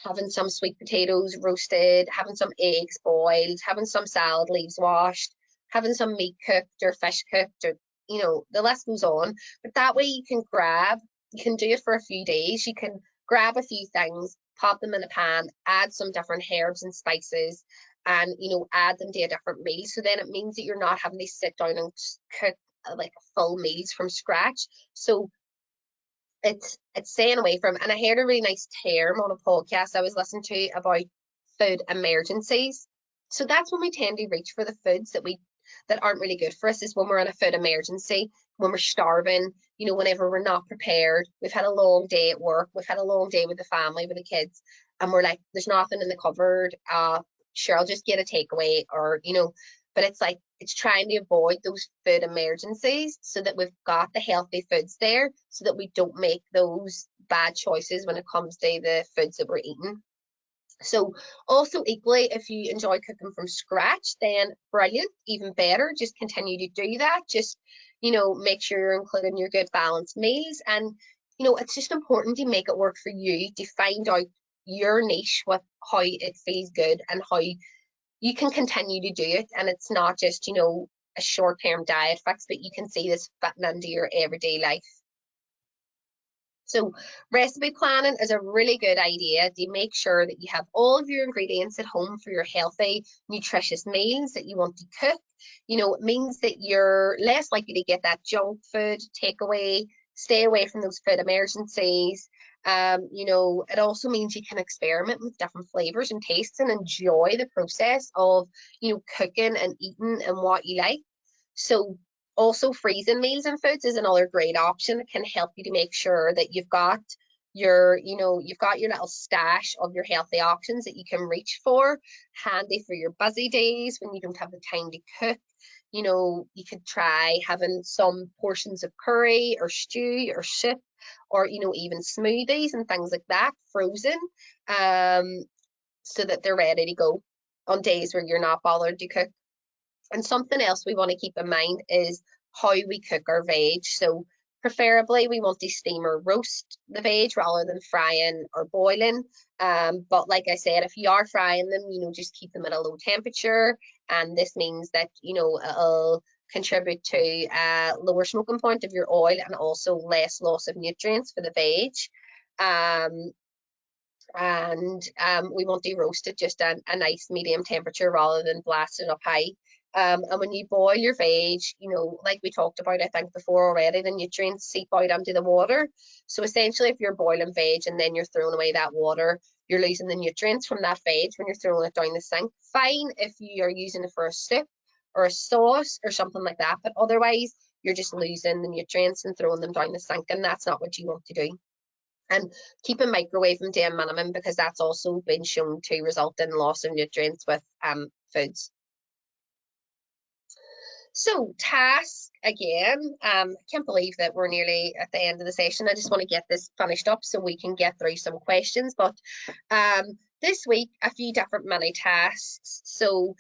having some sweet potatoes roasted, having some eggs boiled, having some salad leaves washed, having some meat cooked or fish cooked, or, you know, the list goes on. But that way you can grab You can do it for a few days. You can grab a few things, pop them in a pan, add some different herbs and spices, and add them to a different meal. So then it means that you're not having to sit down and cook like full meals from scratch. So it's staying away from. And I heard a really nice term on a podcast I was listening to about food emergencies. So that's when we tend to reach for the foods that aren't really good for us, is when we're in a food emergency, when we're starving, whenever we're not prepared, we've had a long day at work, we've had a long day with the family, with the kids, and we're like, there's nothing in the cupboard, sure, I'll just get a takeaway, or but it's like, it's trying to avoid those food emergencies so that we've got the healthy foods there, so that we don't make those bad choices when it comes to the foods that we're eating. So also equally, if you enjoy cooking from scratch, then brilliant, even better. Just continue to do that. Just, make sure you're including your good balanced meals. And, it's just important to make it work for you, to find out your niche, how it feels good and how you can continue to do it. And it's not just, a short-term diet fix, but you can see this fitting into your everyday life. So recipe planning is a really good idea to make sure that you have all of your ingredients at home for your healthy, nutritious meals that you want to cook. It means that you're less likely to get that junk food takeaway, stay away from those food emergencies. It also means you can experiment with different flavors and tastes and enjoy the process of, cooking and eating and what you like. So also, freezing meals and foods is another great option that can help you to make sure that you've got your little stash of your healthy options that you can reach for, handy for your busy days when you don't have the time to cook. You could try having some portions of curry or stew or soup, or even smoothies and things like that frozen, so that they're ready to go on days where you're not bothered to cook. And something else we want to keep in mind is how we cook our veg. So preferably we want to steam or roast the veg rather than frying or boiling. But like I said, if you are frying them, just keep them at a low temperature. And this means that, it'll contribute to a lower smoking point of your oil and also less loss of nutrients for the veg. We want to roast it just a nice medium temperature rather than blast it up high. And when you boil your veg, like we talked about, I think before already, the nutrients seep out into the water. So essentially, if you're boiling veg and then you're throwing away that water, you're losing the nutrients from that veg when you're throwing it down the sink. Fine if you are using it for a soup or a sauce or something like that, but otherwise you're just losing the nutrients and throwing them down the sink, and that's not what you want to do. And keep a microwave them to a minimum, because that's also been shown to result in loss of nutrients with foods. So task again, I can't believe that we're nearly at the end of the session. I just want to get this finished up so we can get through some questions. But this week, a few different mini tasks. So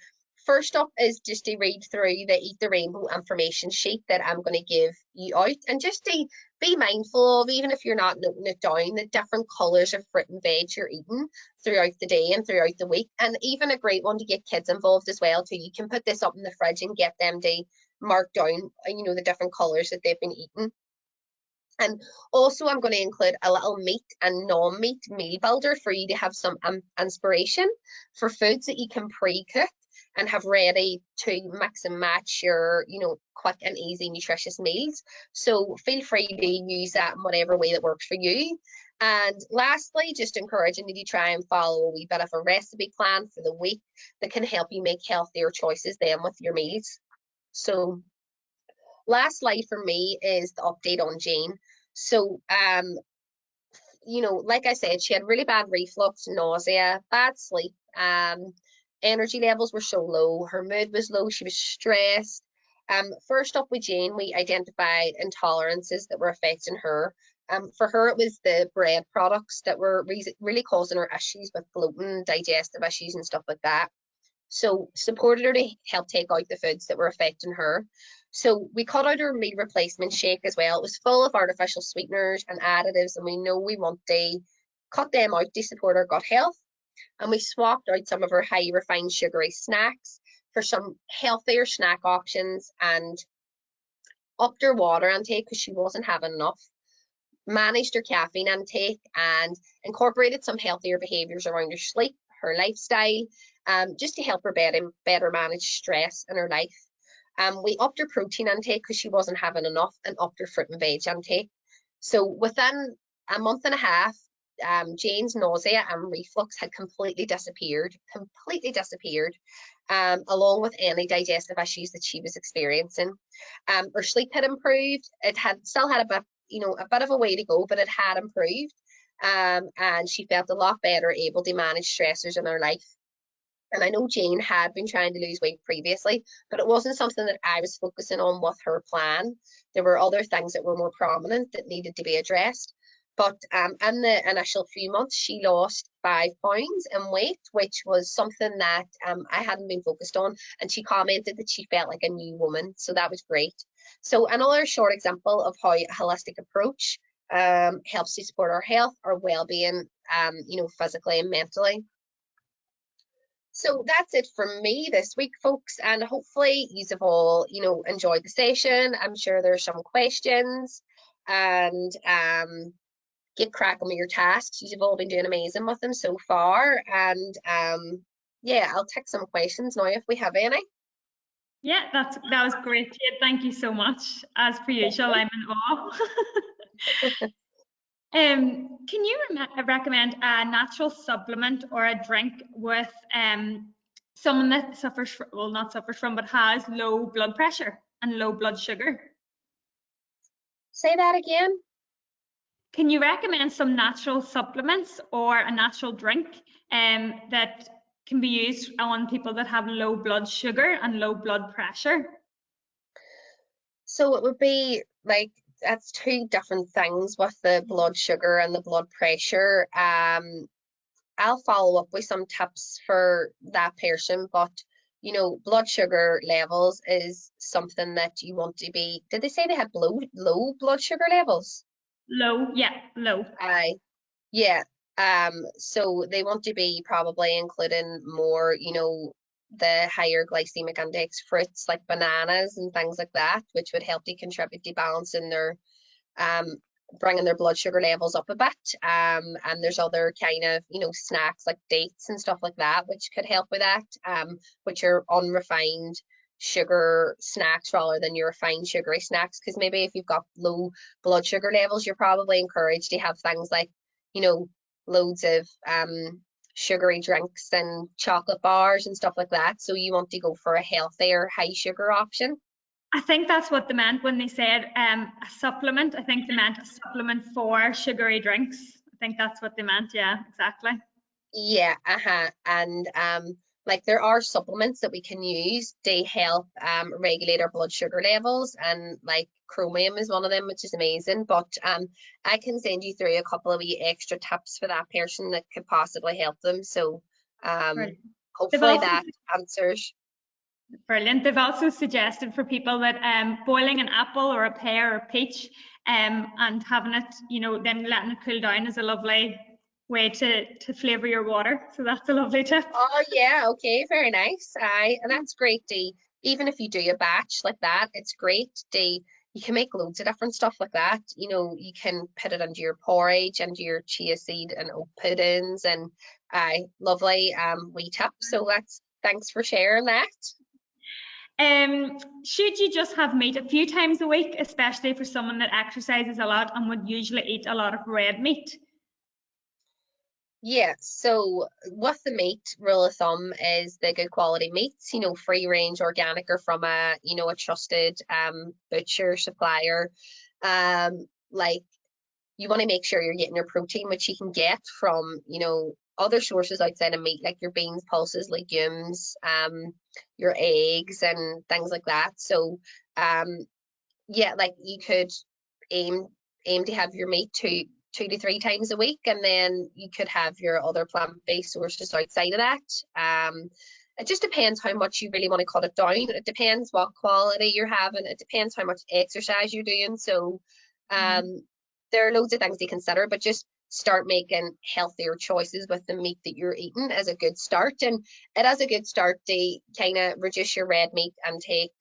first up is just to read through the Eat the Rainbow information sheet that I'm going to give you out, and just to be mindful of, even if you're not noting it down, the different colours of fruit and veg you're eating throughout the day and throughout the week. And even a great one to get kids involved as well too. You can put this up in the fridge and get them to mark down, the different colours that they've been eating. And also I'm going to include a little meat and non-meat meal builder for you to have some inspiration for foods that you can pre-cook and have ready to mix and match your, quick and easy nutritious meals. So feel free to use that in whatever way that works for you. And lastly, just encouraging you to try and follow a wee bit of a recipe plan for the week that can help you make healthier choices then with your meals. So last slide for me is the update on Jane. So, like I said, she had really bad reflux, nausea, bad sleep, energy levels were so low, her mood was low, she was stressed. First up with Jane, we identified intolerances that were affecting her. For her, it was the bread products that were really causing her issues with bloating, digestive issues and stuff like that. So supported her to help take out the foods that were affecting her. So we cut out her meal replacement shake as well. It was full of artificial sweeteners and additives, and we know we want to cut them out to support our gut health. And we swapped out some of her high refined sugary snacks for some healthier snack options, and upped her water intake because she wasn't having enough. managed her caffeine intake, and incorporated some healthier behaviors around her sleep, her lifestyle, just to help her better manage stress in her life. We upped her protein intake because she wasn't having enough, and upped her fruit and veg intake. So within a month and a half, Jane's nausea and reflux had completely disappeared, along with any digestive issues that she was experiencing. Her sleep had improved. It had still had a bit, a bit of a way to go, but it had improved. And she felt a lot better able to manage stressors in her life. And I know Jane had been trying to lose weight previously, but it wasn't something that I was focusing on with her plan. There were other things that were more prominent that needed to be addressed. But in the initial few months, she lost 5 pounds in weight, which was something that I hadn't been focused on. And she commented that she felt like a new woman. So that was great. So another short example of how a holistic approach helps to support our health, our well-being, physically and mentally. So that's it from me this week, folks, and hopefully you have all, enjoyed the session. I'm sure there's some questions, and get cracking with your tasks. You've all been doing amazing with them so far, and yeah, I'll take some questions now if we have any. Yeah, that was great, Kate. Thank you so much. As per usual, I'm in awe. Can you recommend a natural supplement or a drink with someone that suffers from, well, not suffers from, but has low blood pressure and low blood sugar? Say that again. Can you recommend some natural supplements or a natural drink that can be used on people that have low blood sugar and low blood pressure? So it would be like, that's two different things with the blood sugar and the blood pressure. I'll follow up with some tips for that person, but blood sugar levels is something that you want to be. Did they say they had low blood sugar levels? Low, yeah, low. Yeah. So they want to be probably including more, the higher glycemic index fruits like bananas and things like that, which would help to contribute to balancing their bringing their blood sugar levels up a bit. And there's other kind of, snacks like dates and stuff like that, which could help with that, which are unrefined sugar snacks rather than your refined sugary snacks. Because maybe if you've got low blood sugar levels, you're probably encouraged to have things like, loads of sugary drinks and chocolate bars and stuff like that. So you want to go for a healthier, high sugar option. I think that's what they meant when they said a supplement. I think they meant a supplement for sugary drinks. I think that's what they meant. Yeah, exactly. Yeah, and like there are supplements that we can use to help regulate our blood sugar levels, and like chromium is one of them, which is amazing. But I can send you through a couple of wee extra tips for that person that could possibly help them. So hopefully that answers. Brilliant. They've also suggested for people that boiling an apple or a pear or a peach and having it, then letting it cool down is a lovely way to flavour your water. So that's a lovely tip. Oh yeah, okay, very nice. And that's great, Dee. Even if you do a batch like that, it's great. You can make loads of different stuff like that. You can put it into your porridge, into your chia seed and oat puddings, and lovely wee tip. So thanks for sharing that. Should you just have meat a few times a week, especially for someone that exercises a lot and would usually eat a lot of red meat? Yeah, so with the meat, rule of thumb is the good quality meats, free range organic or from a trusted butcher supplier. Like you want to make sure you're getting your protein, which you can get from, other sources outside of meat, like your beans, pulses, legumes, your eggs and things like that. So yeah, like you could aim to have your meat two to 3 times a week, and then you could have your other plant-based sources outside of that. It just depends how much you really want to cut it down. It depends what quality you're having. It depends how much exercise you're doing. So there are loads of things to consider, but just start making healthier choices with the meat that you're eating as a good start. And it is a good start to kind of reduce your red meat intake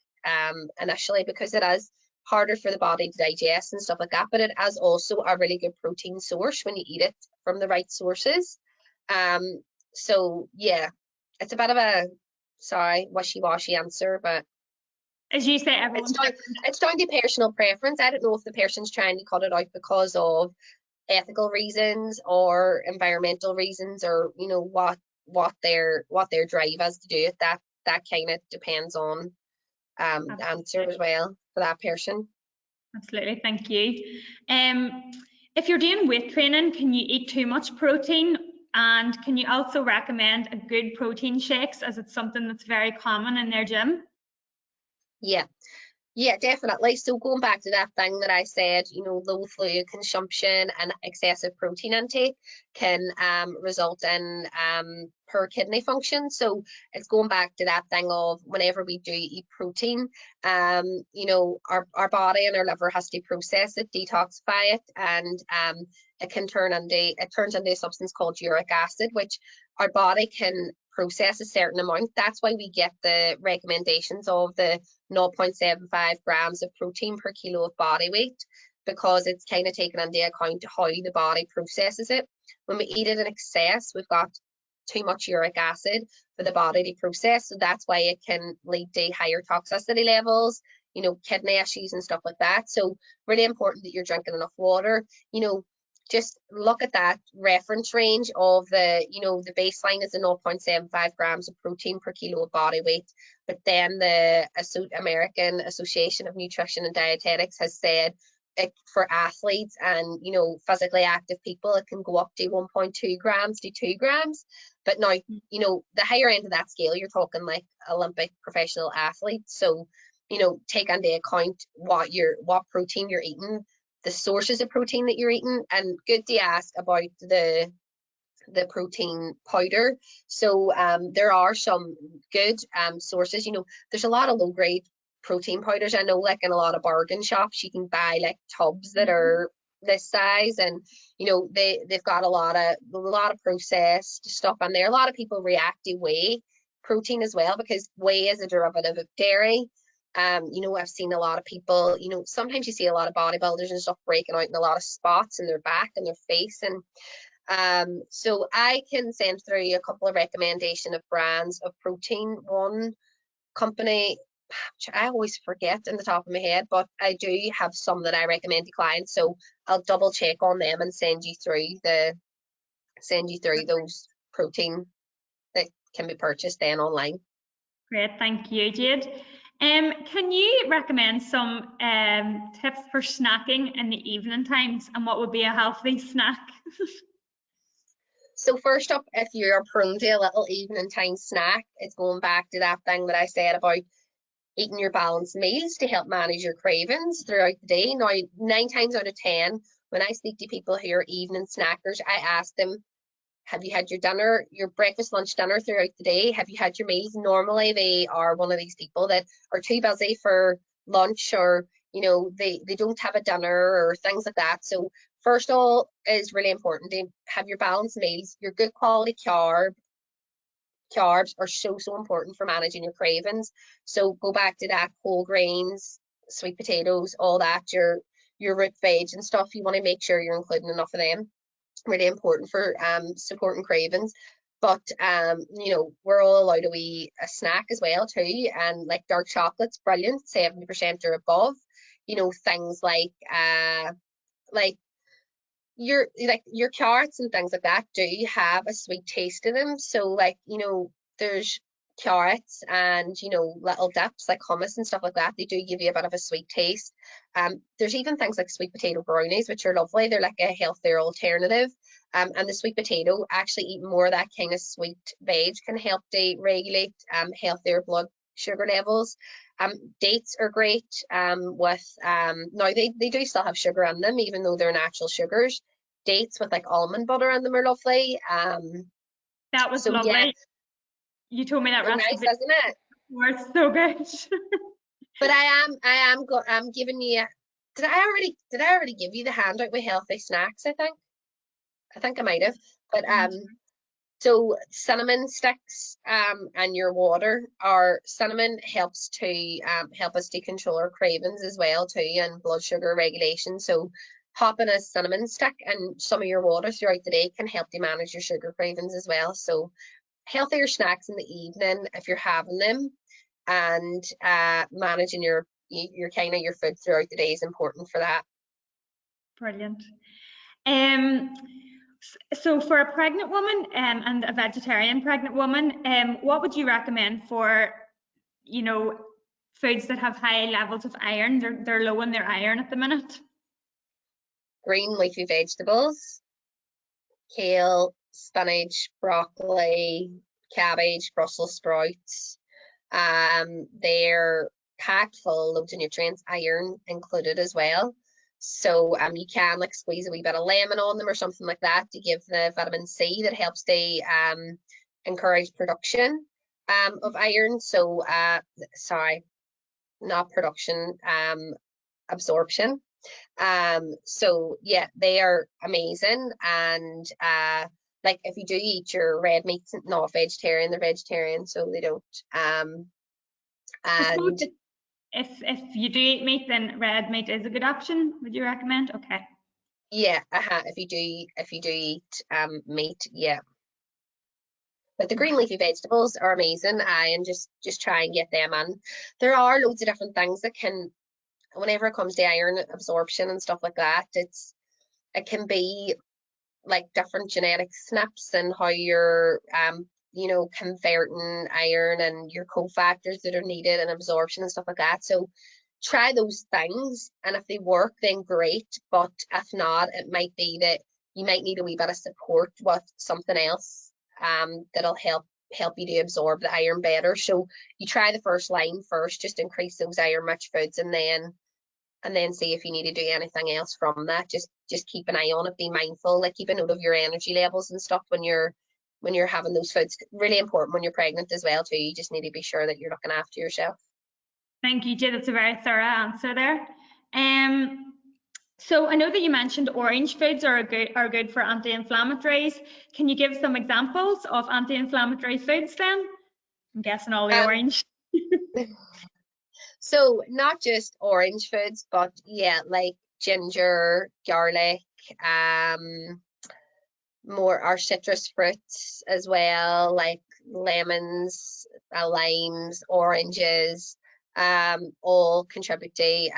initially, because it is harder for the body to digest and stuff like that, but it has also a really good protein source when you eat it from the right sources. So yeah, it's a bit of a, sorry, wishy-washy answer, but as you say, everyone's it's down to personal preference. I don't know if the person's trying to cut it out because of ethical reasons or environmental reasons, or you know what their drive is to do it. That kind of depends on the answer as well for that person. Absolutely, thank you. If you're doing weight training, can you eat too much protein? And can you also recommend a good protein shakes, as it's something that's very common in their gym? Yeah, definitely. So going back to that thing that I said, you know, low fluid consumption and excessive protein intake can result in poor kidney function. So it's going back to that thing of whenever we do eat protein, you know, our body and our liver has to process it, detoxify it, and it turns into a substance called uric acid, which our body can process a certain amount. That's why we get the recommendations of the 0.75 grams of protein per kilo of body weight, because it's kind of taken into account how the body processes it. When we eat it in excess, we've got too much uric acid for the body to process, so that's why it can lead to higher toxicity levels, you know, kidney issues and stuff like that. So really important that you're drinking enough water. You know, just look at that reference range of the, you know, the baseline is the 0.75 grams of protein per kilo of body weight, but then the American Association of Nutrition and Dietetics has said it, for athletes and, you know, physically active people, it can go up to 1.2 grams to 2 grams. But now, you know, the higher end of that scale, you're talking like Olympic professional athletes. So, you know, take into account what protein you're eating, the sources of protein that you're eating, and good to ask about the protein powder. So there are some good sources. You know, there's a lot of low grade protein powders. I know, like in a lot of bargain shops, you can buy like tubs that are this size, and you know they've got a lot of processed stuff in there. A lot of people react to whey protein as well, because whey is a derivative of dairy. You know, I've seen a lot of people, you know, sometimes you see a lot of bodybuilders and stuff breaking out in a lot of spots in their back and their face, and so I can send through a couple of recommendation of brands of protein. One company, which I always forget in the top of my head, but I do have some that I recommend to clients, so I'll double check on them and send you through those protein that can be purchased then online. Great, thank you, Jade. Can you recommend some tips for snacking in the evening times, and what would be a healthy snack? So first up, if you're prone to a little evening time snack, it's going back to that thing that I said about eating your balanced meals to help manage your cravings throughout the day. Now, 9 times out of 10, when I speak to people who are evening snackers, I ask them, have you had your dinner, your breakfast, lunch, dinner throughout the day? Have you had your meals? Normally, they are one of these people that are too busy for lunch, or, you know, they don't have a dinner or things like that. So first of all, is really important to have your balanced meals. Your good quality carbs are so important for managing your cravings. So go back to that, whole grains, sweet potatoes, all that, your root veg and stuff. You want to make sure you're including enough of them. Really important for supporting cravings. But you know, we're all allowed a snack as well too, and like dark chocolate's brilliant, 70% or above. You know, things like your carrots and things like that do have a sweet taste to them. So like, you know, there's carrots and, you know, little dips like hummus and stuff like that. They do give you a bit of a sweet taste. There's even things like sweet potato brownies, which are lovely. They're like a healthier alternative. And the sweet potato, actually eating more of that kind of sweet veg can help to regulate healthier blood sugar levels. Dates are great with now they do still have sugar in them, even though they're natural sugars. Dates with like almond butter in them are lovely. That was so lovely. Yeah, you told me that so recipe. nice, isn't it? It's so good. But I'm giving you. Did I already give you the handout with healthy snacks? I think I might have. But So cinnamon sticks and your water. Our cinnamon helps to help us to control our cravings as well too, and blood sugar regulation. So popping a cinnamon stick and some of your water throughout the day can help to manage your sugar cravings as well. So healthier snacks in the evening if you're having them, and managing your kind of your food throughout the day is important for that. Brilliant. So for a pregnant woman and a vegetarian pregnant woman, what would you recommend for, you know, foods that have high levels of iron? They're low in their iron at the minute. Green leafy vegetables, kale, spinach, broccoli, cabbage, Brussels sprouts. They're packed full of loads of nutrients, iron included as well. So you can like squeeze a wee bit of lemon on them or something like that to give the vitamin C that helps to encourage production of iron. So sorry, not production, absorption. So yeah, they are amazing. And like if you do eat your red meats, not vegetarian, they're vegetarian, so they don't. I suppose And if you do eat meat, then red meat is a good option. Would you recommend? Okay. yeah, if you do eat meat, yeah. But the green leafy vegetables are amazing, and just try and get them in. There are loads of different things that can, whenever it comes to iron absorption and stuff like that, it can be like different genetic SNPs and how you're converting iron and your cofactors that are needed and absorption and stuff like that. So try those things, and if they work then great, but if not, it might be that you might need a wee bit of support with something else that'll help you to absorb the iron better. So you try the first line first, just increase those iron rich foods, and then see if you need to do anything else from that. Just keep an eye on it, be mindful, like keep a note of your energy levels and stuff when you're having those foods. Really important when you're pregnant as well too. You just need to be sure that you're looking after yourself. Thank you, Jay. That's a very thorough answer there. So I know that you mentioned orange foods are good for anti-inflammatories. Can you give some examples of anti-inflammatory foods then? I'm guessing all the Um, orange. so not just orange foods, but yeah, like ginger, garlic, more our citrus fruits as well, like lemons, limes, oranges, all contribute to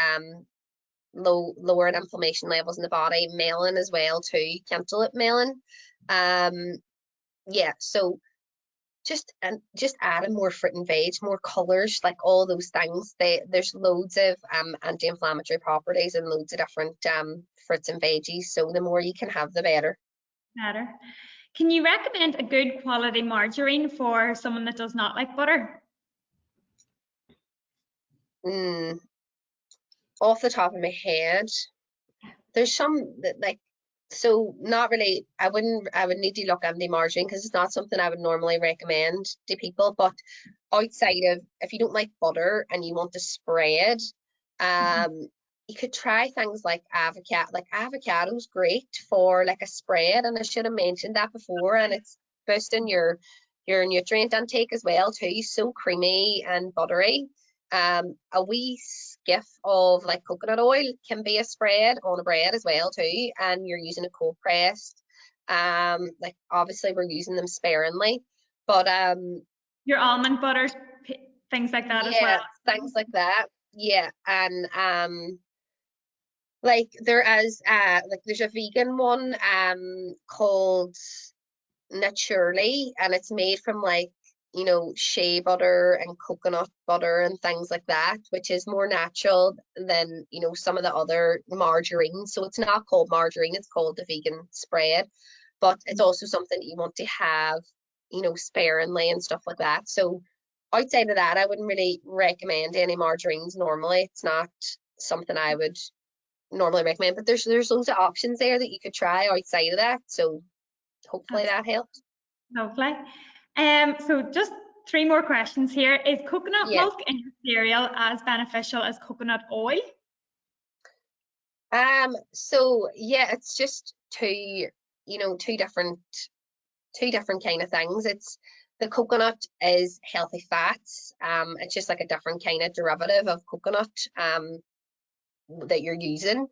lowering inflammation levels in the body. Melon as well too, cantaloupe melon. Yeah, so just adding more fruit and veg, more colors, like all those things. There's loads of anti-inflammatory properties and loads of different fruits and veggies. So the more you can have, the better. Better. Can you recommend a good quality margarine for someone that does not like butter? Off the top of my head, there's some that like, so not really, I would need to look into margarine because it's not something I would normally recommend to people. But outside of, if you don't like butter and you want to spread, you could try things like avocado. Like avocado's great for like a spread, and I should have mentioned that before. And it's boosting your nutrient intake as well too. So creamy and buttery. A wee skiff of like coconut oil can be a spread on a bread as well too, and you're using a cold pressed. Like obviously we're using them sparingly, but your almond butters, things like that as yeah, well. things like that. Yeah, and like there is like there's a vegan one called Naturally, and it's made from like shea butter and coconut butter and things like that, which is more natural than some of the other margarines. So it's not called margarine, it's called the vegan spread, but it's also something that you want to have sparingly and stuff like that. So outside of that, I wouldn't really recommend any margarines normally. It's not something I would normally recommend, but there's loads of options there that you could try outside of that, so hopefully that helps. Lovely. So just 3 more questions here. Is coconut Yeah. milk in your cereal as beneficial as coconut oil? So yeah, it's just two different two different kind of things. It's the coconut is healthy fats. It's just like a different kind of derivative of coconut that you're using.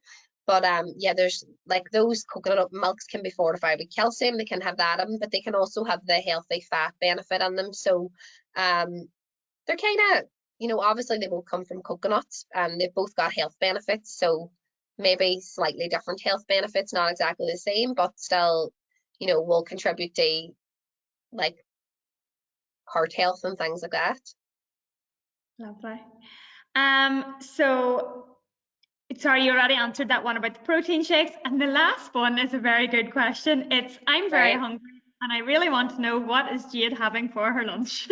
But yeah, there's like those coconut milks can be fortified with calcium. They can have that in, but they can also have the healthy fat benefit in them. So they're kind of, you know, obviously they both come from coconuts and they've both got health benefits. So maybe slightly different health benefits, not exactly the same, but still, you know, will contribute to like heart health and things like that. Lovely. So sorry, you already answered that one about the protein shakes. And the last one is a very good question. It's, I'm very Right. hungry and I really want to know, what is Jade having for her lunch?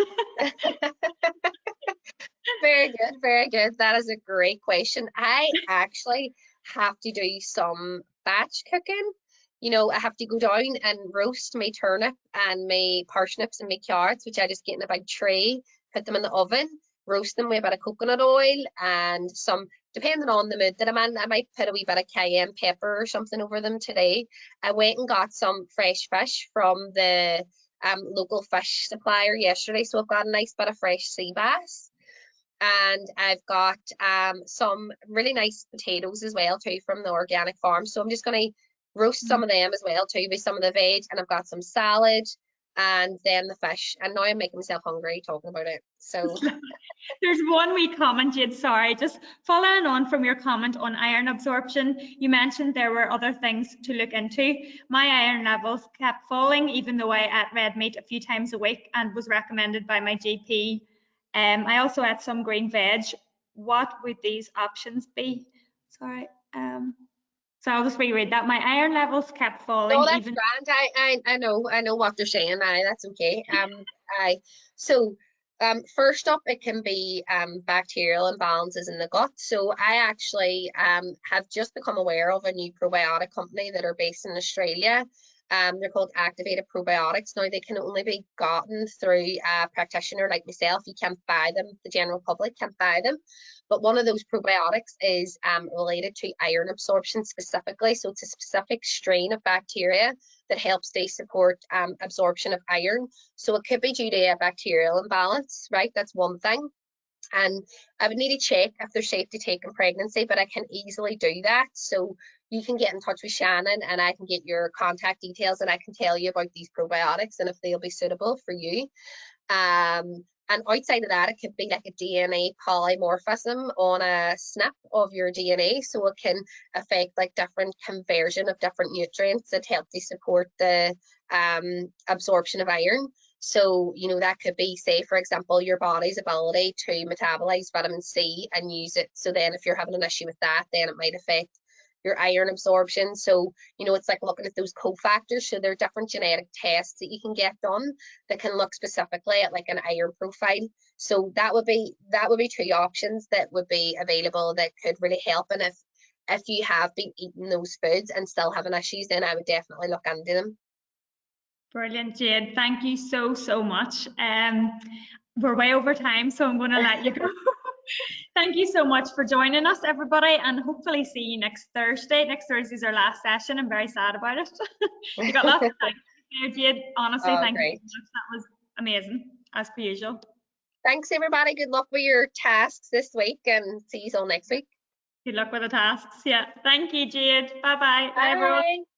Very good, very good. That is a great question. I actually have to do some batch cooking. You know, I have to go down and roast my turnip and my parsnips and my carrots, which I just get in a big tray, put them in the oven, roast them with a bit of coconut oil and some, depending on the mood that I'm in, I might put a wee bit of cayenne pepper or something over them today. I went and got some fresh fish from the local fish supplier yesterday, so I've got a nice bit of fresh sea bass. And I've got some really nice potatoes as well too from the organic farm. So I'm just going to roast some of them as well too with some of the veg, and I've got some salad and then the fish. And now I'm making myself hungry talking about it. So There's one wee comment, Jade, sorry, just following on from your comment on iron absorption. You mentioned there were other things to look into. My iron levels kept falling even though I ate red meat a few times a week and was recommended by my GP. I also ate some green veg. What would these options be? Sorry. So I'll just reread that. My iron levels kept no, falling that's even. grand. I know what they're saying. That's okay. I so first up, it can be bacterial imbalances in the gut. So I actually have just become aware of a new probiotic company that are based in Australia. They're called Activated Probiotics. Now they can only be gotten through a practitioner like myself. You can't buy them. The general public can't buy them. But one of those probiotics is related to iron absorption specifically. So it's a specific strain of bacteria that helps they support absorption of iron. So it could be due to a bacterial imbalance, right? That's one thing. And I would need to check if they're safe to take in pregnancy, but I can easily do that. So you can get in touch with Shannon and I can get your contact details and I can tell you about these probiotics and if they'll be suitable for you. And outside of that, it could be like a DNA polymorphism on a snip of your DNA. So it can affect like different conversion of different nutrients that help to support the absorption of iron. So, you know, that could be, say, for example, your body's ability to metabolize vitamin C and use it. So then if you're having an issue with that, then it might affect your iron absorption. So, you know, it's like looking at those cofactors. So there are different genetic tests that you can get done that can look specifically at like an iron profile. So that would be two options that would be available that could really help. And if you have been eating those foods and still having issues, then I would definitely look into them. Brilliant, Jade. Thank you so, so much. We're way over time, so I'm going to let you go. Thank you so much for joining us, everybody, and hopefully see you next Thursday. Next Thursday is our last session. I'm very sad about it. You got lots of thanks there, Jade. Honestly, Oh, thank great. you so much. That was amazing, as per usual. Thanks, everybody. Good luck with your tasks this week and see you all next week. Good luck with the tasks. Yeah. Thank you, Jade. Bye-bye. Bye, everyone. Bye.